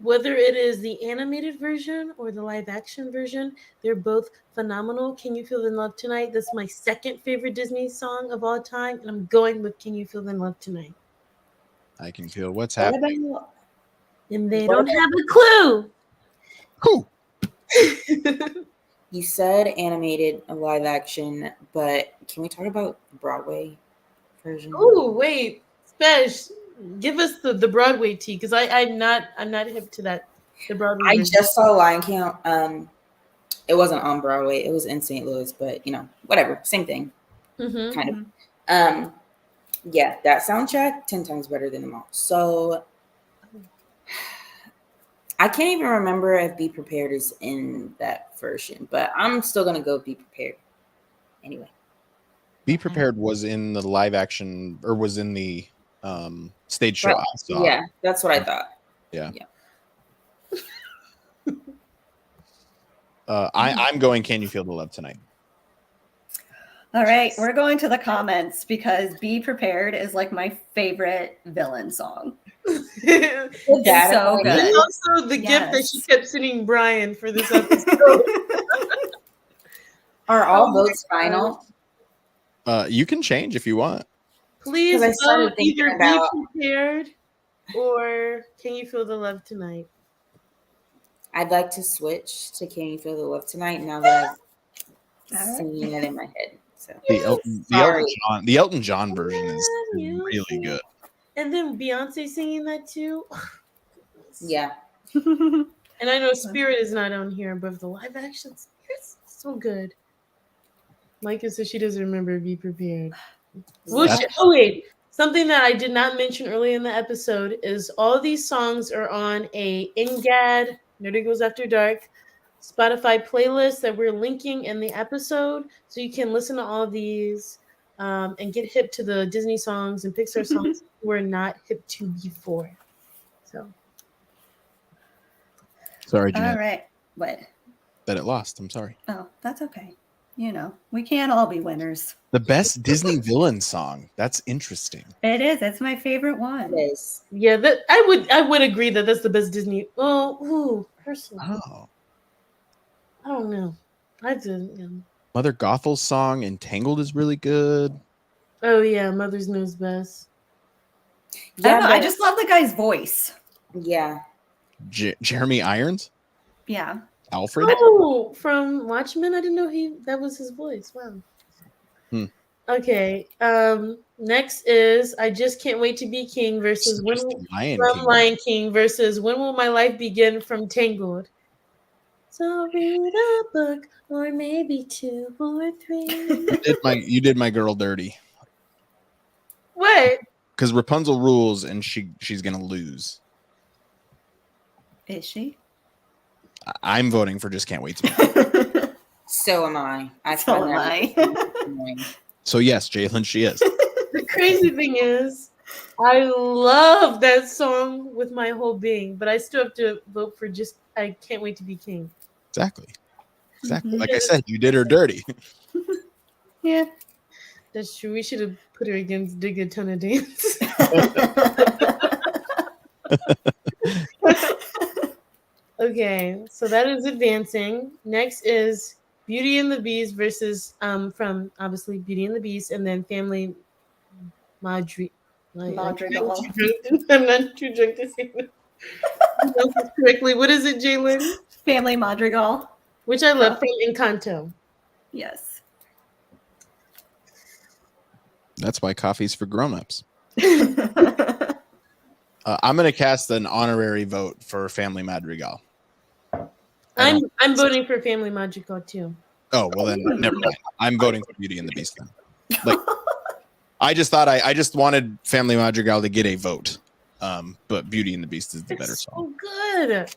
Whether it is the animated version or the live action version, they're both phenomenal. Can You Feel the Love Tonight? That's my second favorite Disney song of all time, and I'm going with Can You Feel the Love Tonight. I can feel what's happening. And they don't have a clue. Who? You said animated and live action, but can we talk about Broadway version? Oh, wait. Spesh, give us the Broadway tea, because I'm not hip to that. The Broadway I version. just saw Lion King. It wasn't on Broadway. It was in St. Louis, but whatever, same thing, kind of. Yeah, that soundtrack 10 times better than them all. So I can't even remember if Be Prepared is in that version, but I'm still gonna go Be Prepared. Anyway, Be Prepared was in the live action or was in the stage show. I saw. Yeah, that's what I thought. Yeah. I'm going Can You Feel the Love Tonight? All right, we're going to the comments because Be Prepared is like my favorite villain song. It's so good. And also the gift that she kept sending Brian for this episode. Are all votes final? You can change if you want. Please I started vote thinking either about- Be Prepared or Can You Feel the Love Tonight? I'd like to switch to Can You Feel the Love Tonight now that I'm singing it in my head. So The Elton John version is really good. And then Beyonce singing that too. yeah. And I know Spirit is not on here, but the live action Spirit's so good. Micah says she doesn't remember Be Prepared. Wait. Something that I did not mention earlier in the episode is all these songs are on a NGAD, Nerdy Goes After Dark, Spotify playlist that we're linking in the episode. So you can listen to all of these and get hip to the Disney songs and Pixar songs we're not hip to before. So. Sorry, Jeanette. All right. What? That it lost. I'm sorry. Oh, that's okay. We can't all be winners. The best Disney villain song. That's interesting. It is. It's my favorite one. It is. Yeah, that I would agree that that's the best Disney. Personally. Oh. I don't know. I didn't. Mother Gothel's song Entangled is really good. Oh yeah, Mother's Knows Best. I don't know. I but- just love the guy's voice. yeah. Jeremy Irons, Yeah. Alfred. Oh, from Watchmen. I didn't know that was his voice. Wow. Hmm. Okay. Next is I Just Can't Wait to Be King versus Just Lion from King. Lion King versus When Will My Life Begin from Tangled. So read a book or maybe 2 or 3. You did my girl dirty What? because Rapunzel rules and she's gonna lose. Is she? I'm voting for Just Can't Wait to Be. So am I. So find am that I. annoying. So yes, Jalen, she is. The crazy thing is, I love that song with my whole being, but I still have to vote for just I Can't Wait to Be King. Exactly. Mhm. Like I said, you did her dirty. Yeah. That's true. We should have put her against Digatona Dance. Okay, so that is advancing. Next is Beauty and the Beast versus from obviously Beauty and the Beast, and then Family Madri. Madrigal. I'm not too drunk to say this correctly. What is it, Jalen? Family Madrigal. Which I love from Encanto. Yes. That's why coffee's for grown-ups. I'm gonna cast an honorary vote for Family Madrigal. I'm voting for Family Madrigal too. Oh well, then never mind. I'm voting for Beauty and the Beast then. Like, I just thought I just wanted Family Madrigal to get a vote, but Beauty and the Beast is the better It's song. so good.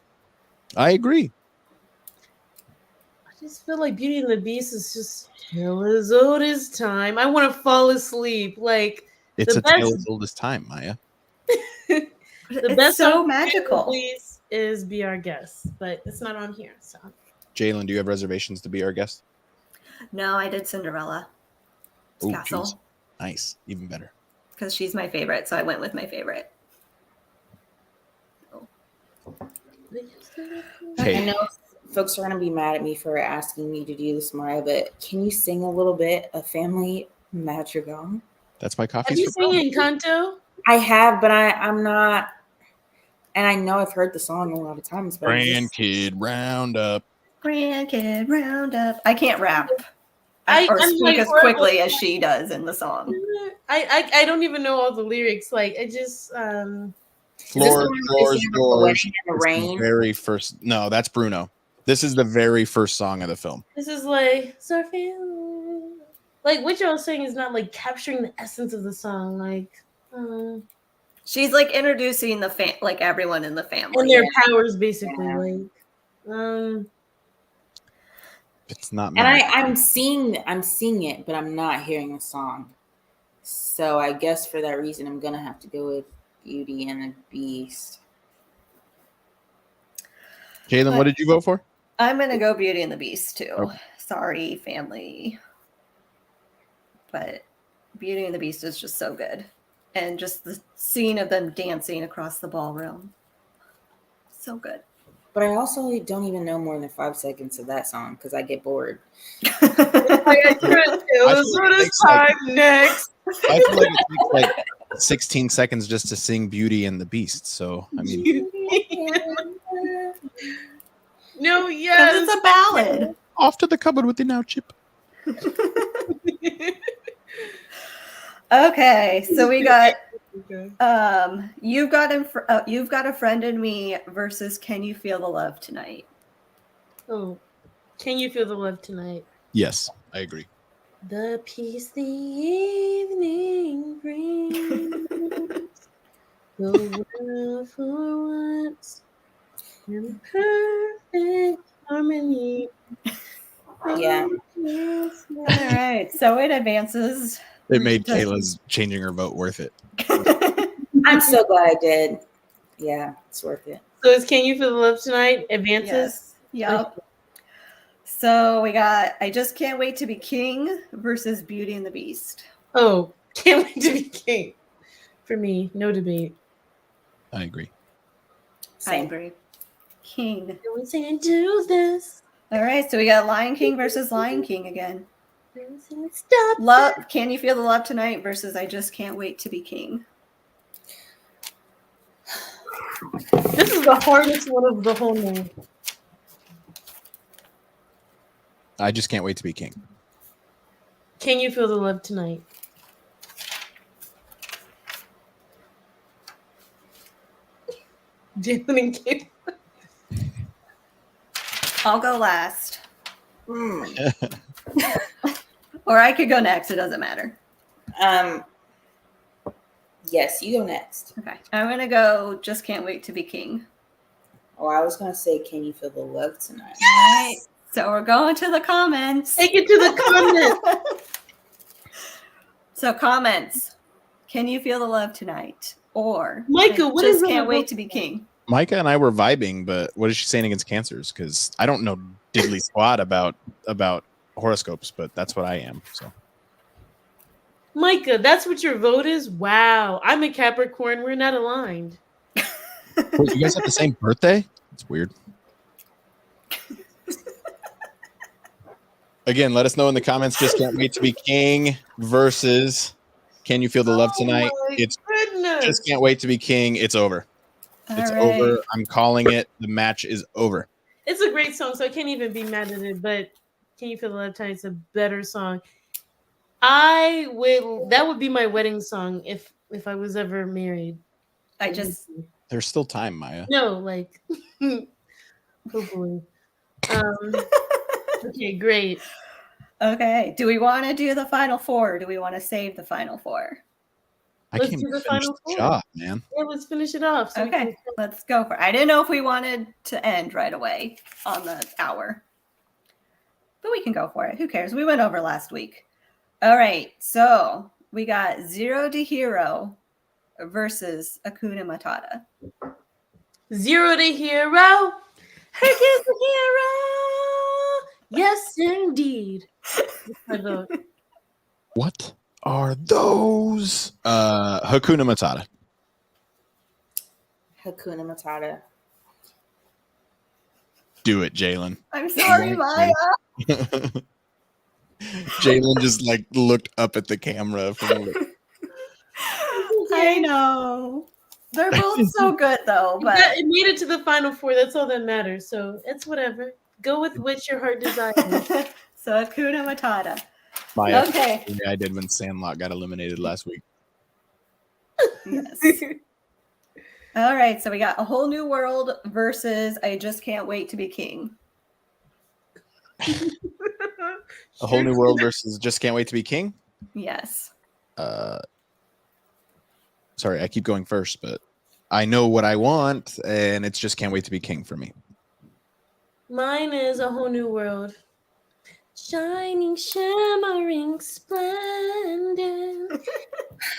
I agree. I just feel like Beauty and the Beast is just tale as old as time. I want to fall asleep. Like It's the a tale best- as old as time, Maya. the It's best so song from magical. Beauty and the Beast is Be Our Guest, but it's not on here. So Jalen, do you have reservations to be our guest? No, I did Cinderella. Ooh, Castle. geez. Nice, even better. Because she's my favorite, so I went with my favorite. Hey. I know folks are going to be mad at me for asking me to do this, Maya, but can you sing a little bit of Family Madrigal? That's why have coffee's you for seen grown-ups. Encanto? I have, but I'm not. And I know I've heard the song a lot of times, but Grandkid roundup. Grandkid Roundup. I can't rap I'm or speak like as horrible. quickly as she does in the song. I don't even know all the lyrics. Like I just Floors, doors, the doors. wedding in the It's rain. very first. No, that's Bruno. This is the very first song of the film. this is like surfing. Like what y'all saying is not like capturing the essence of the song. Like She's like introducing the like everyone in the family. and their powers basically. Yeah. Like It's not. And meant- I'm seeing it, but I'm not hearing the song. So I guess for that reason, I'm gonna have to go with Beauty and the Beast. Jalen, what did you vote for? I'm gonna go Beauty and the Beast too. Okay. Sorry, family. But Beauty and the Beast is just so good. And just the scene of them dancing across the ballroom. So good. But I also don't even know more than 5 seconds of that song because I get bored. I feel like it takes, like- next. I feel like it takes like 16 seconds just to sing Beauty and the Beast. So I mean, No, Because yes. it's a ballad. off to the cupboard with the now chip. Okay, so we got Okay. you've got a friend in me versus Can You Feel the Love Tonight? Oh, can you feel the love tonight? Yes, I agree. The peace the evening brings. The world for once in perfect harmony. Yeah. All right, so it advances. It made Kayla's changing her vote worth it. I'm so glad I did. Yeah, it's worth it. So is Can You Feel the Love Tonight advances? Yes. Yep. So we got I Just Can't Wait to Be King versus Beauty and the Beast. Oh, Can't Wait to Be King. For me, no debate. I agree. I Same. agree. King. No one's saying do this. All right, so we got Lion King versus Lion King again. No one's saying stop. Love. Can You Feel the Love Tonight versus I Just Can't Wait to Be King. This is the hardest one of the whole name. I just can't wait to be king. Can you feel the love tonight? Jalen and Kate. I'll go last. Hmm. Or I could go next. It doesn't matter. Yes, you go next. Okay. I'm going to go Just Can't Wait to Be King. Oh, I was gonna say, can you feel the love tonight? All right. So we're going to the comments. Take it to the comments. So comments. Can you feel the love tonight? Or Micah, I what just is on can't the wait book? to be king. Micah and I were vibing, but what is she saying against cancers? Because I don't know diddly squat about horoscopes, but that's what I am. So Micah, that's what your vote is? Wow. I'm a Capricorn. We're not aligned. wait, you guys have the same birthday? It's weird. Again, let us know in the comments. Just can't wait to be king versus can you feel the love tonight? my It's goodness. just can't wait to be king. It's over. All It's right. over. I'm calling it. The match is over. It's a great song, so I can't even be mad at it, but Can You Feel the Love Tonight? It's a better song. That would be my wedding song if I was ever married. There's still time, Maya. No, like hopefully. Okay, great. Okay. Do we want to do the final four? Or do we want to save the final four? I Let's can't do even the finish final the four. job, man. Yeah, let's finish it off. So we Okay. Let's go for it. I didn't know if we wanted to end right away on the hour. But we can go for it. Who cares? We went over last week. All right. So we got Zero to Hero versus Hakuna Matata. Zero to Hero. Hercules the hero. Yes, indeed. That's my vote. What are those? Hakuna Matata. Hakuna Matata. Do it, Jalen. I'm sorry, Maya. Jalen just like looked up at the camera from like, I know. They're both so good though, but It made it to the final four. That's all that matters. So it's whatever. Go with what your heart desires. so Hakuna Matata. Maya. Okay. Yeah, I did when Sandlot got eliminated last week. Yes. All right, so we got A Whole New World versus I Just Can't Wait to Be King. A Whole New World versus Just Can't Wait to Be King. Yes. Sorry, I keep going first, but I know what I want, and it's Just Can't Wait to Be King for me. Mine is A Whole New World. Shining, shimmering, splendid.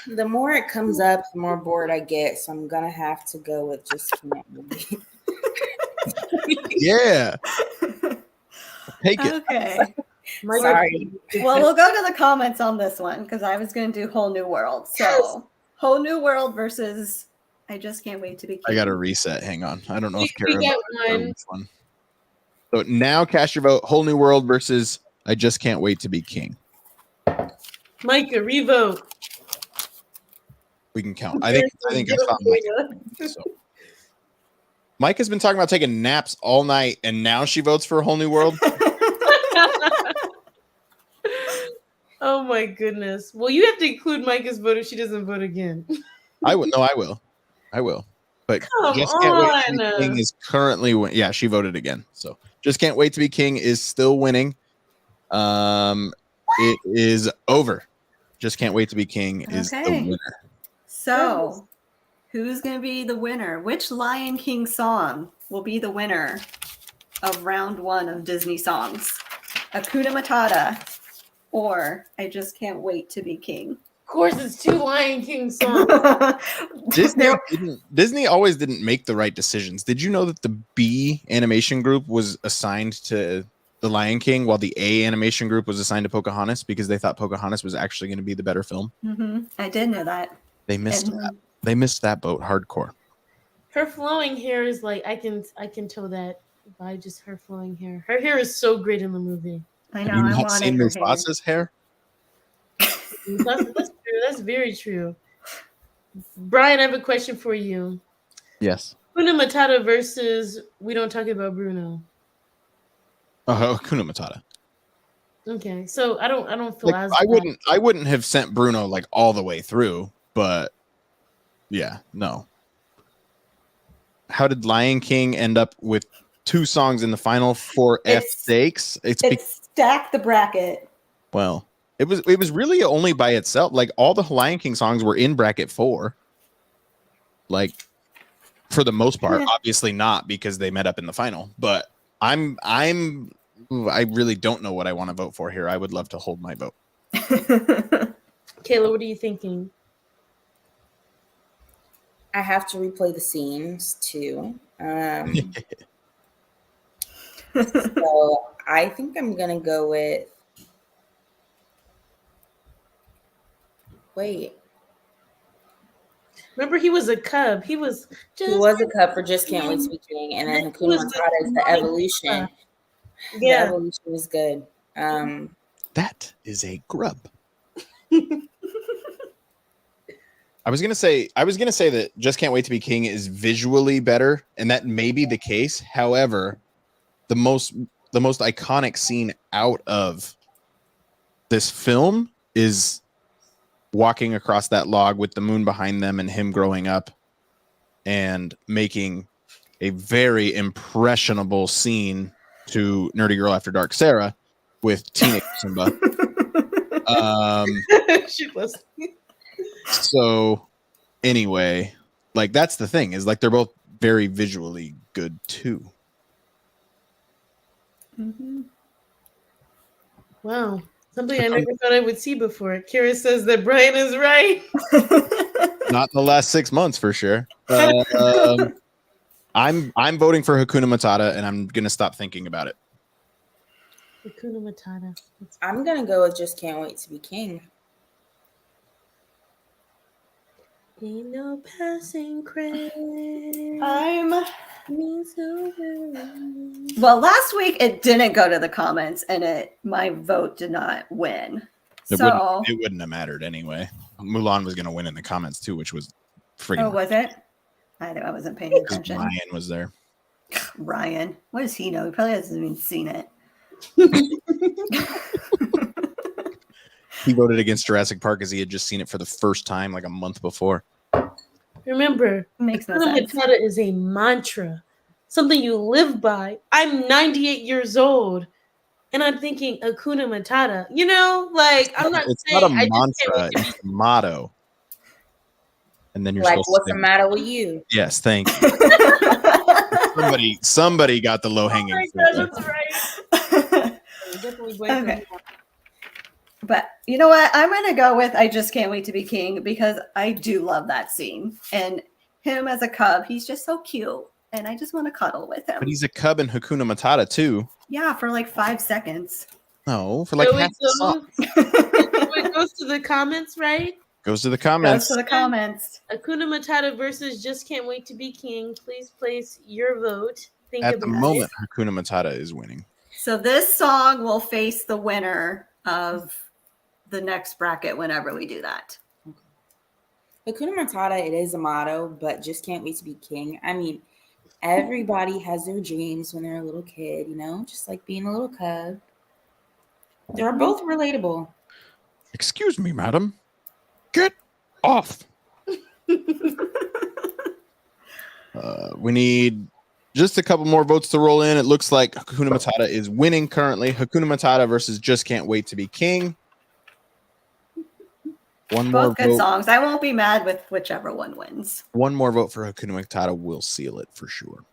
The more it comes up, the more bored I get. So I'm gonna have to go with Just Can't Wait. Yeah. Take it. Okay. Sorry. Well, we'll go to the comments on this one because I was going to do Whole New World. So, Whole New World versus I Just Can't Wait to Be King. I got to reset. Hang on. I don't know if We Kara got voted for one. which one. So now cast your vote. Whole New World versus I Just Can't Wait to Be King. Micah, revote. We can count. I think I saw Mike. So. Mike has been talking about taking naps all night, and now she votes for A Whole New World. Oh my goodness. Well, you have to include Micah's vote if she doesn't vote again. I will. No, I will. I will. But Come Just Can't Wait to Be on. King is currently yeah, she voted again. So Just Can't Wait to Be King is still winning. It is over. Just Can't Wait to Be King is the Okay. winner. So, who's going to be the winner? Which Lion King song will be the winner of round one of Disney songs? Hakuna Matata or I Just Can't Wait to Be King? Of course, it's two Lion King songs. Disney always didn't make the right decisions. Did you know that the B animation group was assigned to The Lion King while the A animation group was assigned to Pocahontas because they thought Pocahontas was actually going to be the better film? I did know that. They missed And- that. They missed that boat hardcore. Her flowing hair is like I can tell that by just her flowing hair. Her hair is so great in the movie. I know. Have you I not wanted seen her Ms. hair. Foss's hair? That's true. That's very true. Brian, I have a question for you. Yes. Hakuna Matata versus We Don't Talk About Bruno. Oh, Hakuna Matata. Okay, so I don't feel Like, as I wouldn't have sent Bruno like all the way through, but yeah, no. How did Lion King end up with 2 songs in the final for F It's- stakes? It's stacked the bracket. Well, it was really only by itself. Like all the Lion King songs were in bracket 4. Like for the most part, obviously not because they met up in the final. But I really don't know what I want to vote for here. I would love to hold my vote. Kayla, what are you thinking? I have to replay the scenes too. So I think I'm gonna go with. Wait, Remember, he was a cub. He was he was a cup for Just Can't Wait to Be King, and then Hakuna Matata is the evolution. The Yeah. evolution is good. That is a grub. I was gonna say that Just Can't Wait to Be King is visually better, and that may be the case. However, the most iconic scene out of this film is walking across that log with the moon behind them and him growing up and making a very impressionable scene to Nerdy Girl After Dark Sarah with teenage Simba. She was. So anyway, like that's the thing is like they're both very visually good too. Mm-hmm. Wow. Something I never thought I would see before. Kira says that Brian is right. Not in the last 6 months for sure. I'm voting for Hakuna Matata, and I'm gonna stop thinking about it. Hakuna Matata. I'm gonna go with Just Can't Wait to Be King. Ain't no passing craze. Well, last week it didn't go to the comments, and my vote did not win. It So wouldn't have mattered anyway. Mulan was gonna win in the comments too, which was freaking. oh, was it? I wasn't paying attention. Ryan was there. Ryan, what does he know? He probably hasn't even seen it. He voted against Jurassic Park because he had just seen it for the first time like a month before. Remember, Makes no Hakuna sense. Matata is a mantra, something you live by. I'm 98 years old, and I'm thinking Hakuna Matata. You know, like I'm not It's saying not a I just mantra, can't wait to it's a motto. And then you're Like, supposed what's to the matter with you? Yes, thank you. somebody got the low Oh hanging my fruit. God, that's right. Definitely blame Okay. But you know what? I'm going to go with I Just Can't Wait to Be King because I do love that scene. And him as a cub, he's just so cute. And I just want to cuddle with him. But he's a cub in Hakuna Matata too. Yeah, for like 5 seconds. No, for like So half the song. it goes to the comments, right? Goes to the Goes comments. to the comments. Hakuna Matata versus Just Can't Wait to Be King. Please place your vote. Think At about the moment, Hakuna Matata is winning. So this song will face the winner of the next bracket whenever we do that. Hakuna Matata, it is a motto, but Just Can't Wait to Be King. I mean, everybody has their dreams when they're a little kid, you know, just like being a little cub. They're both relatable. Excuse me, madam. Get off. We need just a couple more votes to roll in. It looks like Hakuna Matata is winning currently. Hakuna Matata versus Just Can't Wait to Be King. One more Both good vote. songs. I won't be mad with whichever one wins. One more vote for Hakuna Matata will seal it for sure.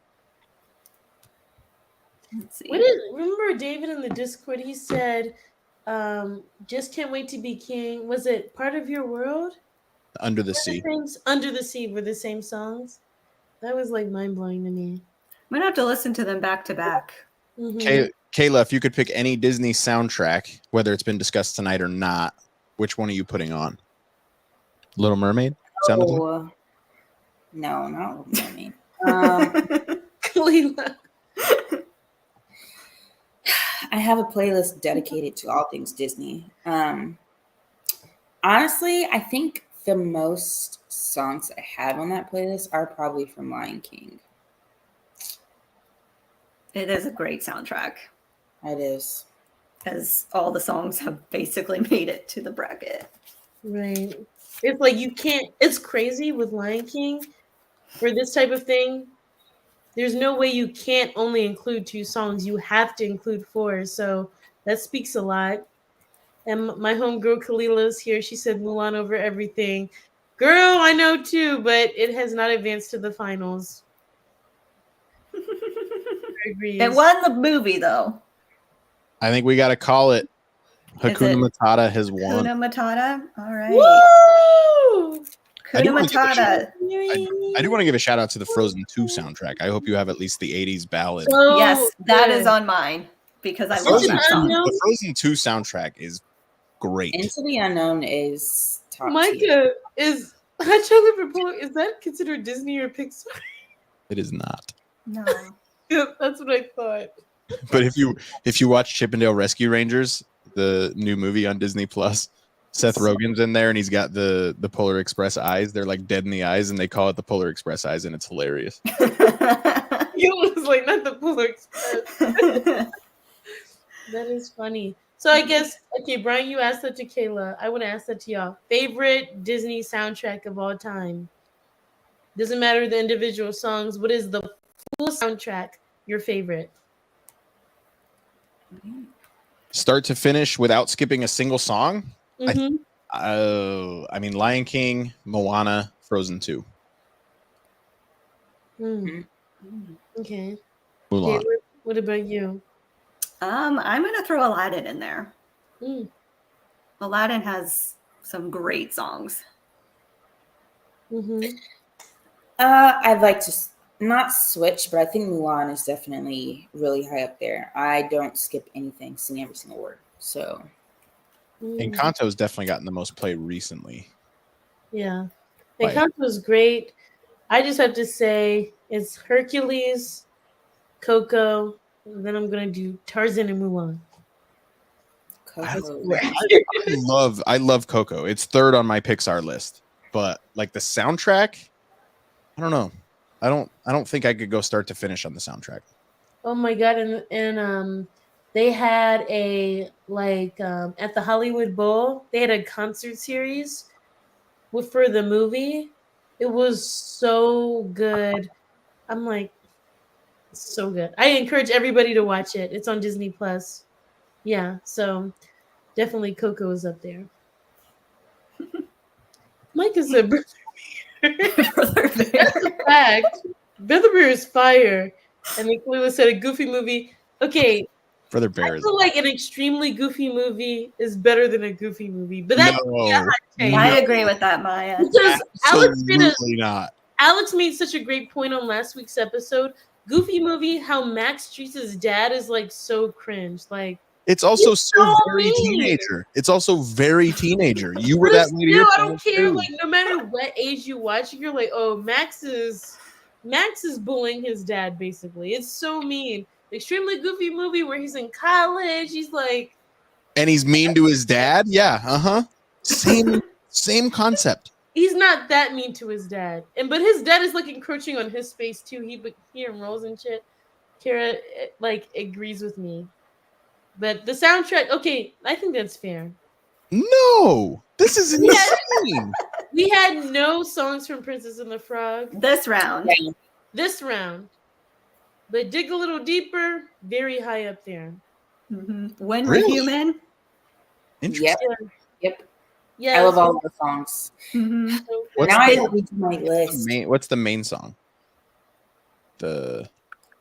Let's see. Remember David in the Discord? He said, "Just Can't Wait to Be King." Was it Part of Your World? Under the Sea. Under the Sea were the same songs. That was like mind blowing to me. I'm gonna have to listen to them back to back. Mhm. Kayla, if you could pick any Disney soundtrack, whether it's been discussed tonight or not, which one are you putting on? Little Mermaid? Sounded like? Oh, no, not Little Mermaid. Leela. I have a playlist dedicated to all things Disney. Honestly, I think the most songs I have on that playlist are probably from Lion King. It is a great soundtrack, It is. as all the songs have basically made it to the bracket. Right. It's like you can't. It's crazy with Lion King for this type of thing. There's no way you can't only include 2 songs. You have to include 4. So that speaks a lot. And my homegirl Kalila's here. She said Mulan over everything. Girl, I know too, but it has not advanced to the finals. It won the movie, though. I think we got to call it. Is Hakuna it Matata has won. Hakuna Matata. All right. Woo! I do Hakuna wanna give a shout- Matata. I do want to give a shout out to the Frozen 2 soundtrack. I hope you have at least the 80s ballad. So Yes, that good. is on mine because I love Frozen that song. Unknown? The Frozen 2 soundtrack is great. Into the Unknown is top tier. Micah is Hot Chocolate for Polo. Is that considered Disney or Pixar? It is not. No. Yep, that's what I thought. But if you watch Chippendale Rescue Rangers, the new movie on Disney Plus, Seth Rogen's in there and he's got the Polar Express eyes. They're like dead in the eyes and they call it the Polar Express eyes and it's hilarious. You was like, not the Polar Express. That is funny. So I guess, okay, Brian, you asked that to Kayla. I would ask that to y'all. Favorite Disney soundtrack of all time? Doesn't matter the individual songs. What is the full soundtrack your favorite? Start to finish without skipping a single song. Mm-hmm. I mean, Lion King, Moana, Frozen 2, Okay. Mulan. Okay, what about you? I'm gonna throw Aladdin in there. Mm. Aladdin has some great songs. Mm-hmm. I'd like to not switch, but I think Mulan is definitely really high up there. I don't skip anything, sing every single word. So And Kanto's definitely gotten the most play recently. Yeah. Like- Encanto's great. I just have to say it's Hercules, Coco, and then I'm gonna do Tarzan and Mulan. Coco. I love Coco. It's third on my Pixar list. But like the soundtrack, I don't know. I don't think I could go start to finish on the soundtrack. Oh my god! And they had a at the Hollywood Bowl. They had a concert series for the movie. It was so good. I'm like, it's so good. I encourage everybody to watch it. It's on Disney Plus. Yeah, so definitely Coco is up there. Mike is a Brother Bear. That's a fact. Brother Bear is fire. And then Kalila said a goofy movie. Okay, Brother I Bear is feel like an extremely goofy movie is better than a goofy movie. But that's no, I agree with that, Maya. because absolutely not. Alex made such a great point on last week's episode. Goofy movie, how Max treats his dad is like so cringe. Like It's also It's so so very mean. teenager. It's also very teenager. You were but that way to your still, I don't parents, care. too. Like no matter what age you watch, you're like, oh, Max is bullying his dad. Basically, it's so mean. Extremely goofy movie where he's in college. He's like, And he's mean to his dad. Yeah, same concept. he's not that mean to his dad, but his dad is like encroaching on his space too. He enrolls in shit. Kara like agrees with me, but the soundtrack. Okay, I think that's fair. No, this is insane. We had no songs from Princess and the Frog This round. this round, but dig a little deeper, very high up there. When we're Really? human. Interesting. Yep. Yeah, I love all the songs. Mhm. so What's Now I the- have to my list. What's the main song? The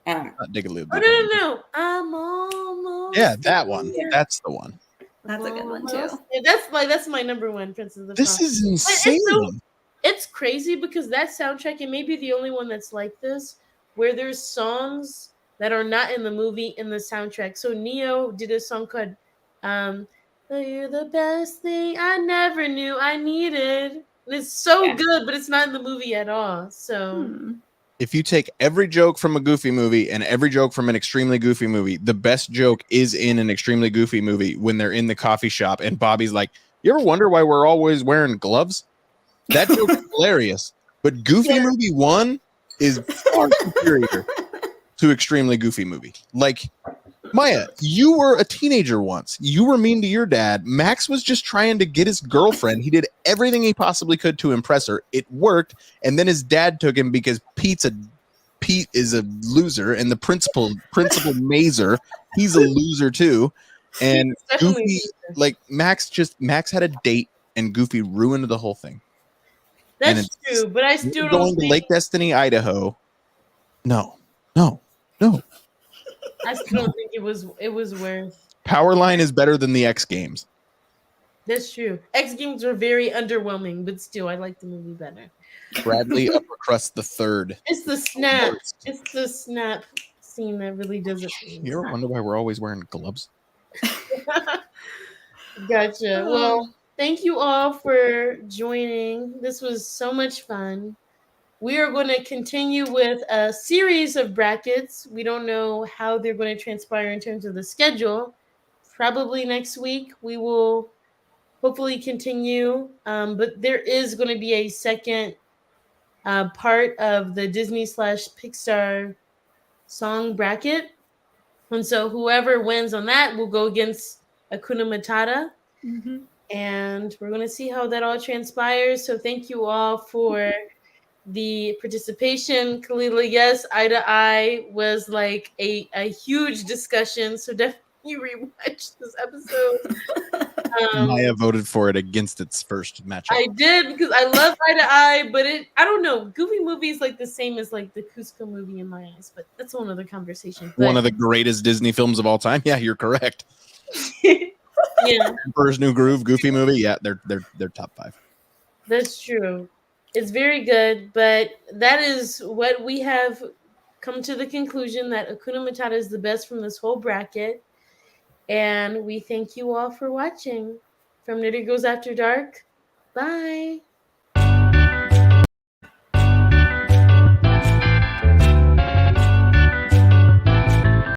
not dig a little Oh, deeper. no. I'm almost. Yeah, that one. there. That's the one. That's a good one too. Almost. Yeah, that's my number one, Princess of the This Frog. is insane. It's crazy because that soundtrack, it may be the only one that's like this, where there's songs that are not in the movie in the soundtrack. So Neo did a song called "You're the Best Thing I Never Knew I Needed." And it's so good, but it's not in the movie at all. So If you take every joke from a Goofy movie and every joke from an extremely Goofy movie, the best joke is in an extremely Goofy movie when they're in the coffee shop and Bobby's like, "You ever wonder why we're always wearing gloves?" That joke is hilarious. But Goofy movie 1 is far superior. to extremely goofy movie. Like, Maya, you were a teenager once. You were mean to your dad. Max was just trying to get his girlfriend. He did everything he possibly could to impress her. It worked. And then his dad took him because Pete is a loser, and the principal Mazer, he's a loser too. And Goofy, like Max had a date, and Goofy ruined the whole thing. That's true, but I still don't going to think Lake Destiny, Idaho. No. I still don't think it was worth. Powerline is better than the X Games. That's true. X Games were very underwhelming, but still, I like the movie better. Bradley Uppercrust the Third. It's the snap. It's the snap scene that really does it for me. You ever wonder why we're always wearing gloves? Gotcha. Well, thank you all for joining. This was so much fun. We are going to continue with a series of brackets. We don't know how they're going to transpire in terms of the schedule. Probably next week we will hopefully continue. But there is going to be a second part of the Disney/Pixar song bracket. And so whoever wins on that will go against Hakuna Matata. Mm-hmm. And we're going to see how that all transpires. So thank you all for the participation. Kalila, yes, Eye to Eye was like a huge discusussion. So definitely rewatch this episode. Maya voted for it against its first matchup. I did because I love Eye to Eye, but I don't know. Goofy movie is like the same as like the Cusco movie in my eyes, but that's a whole other conversation. But, one of the greatest Disney films of all time. Yeah, you're correct. yeah, Emperor's New Groove, Goofy movie. Yeah, they're top 5. that's true. It's very good, but that is what we have come to the conclusion that Hakuna Matata is the best from this whole bracket. And we thank you all for watching. From Nerdy Goes After Dark. Bye.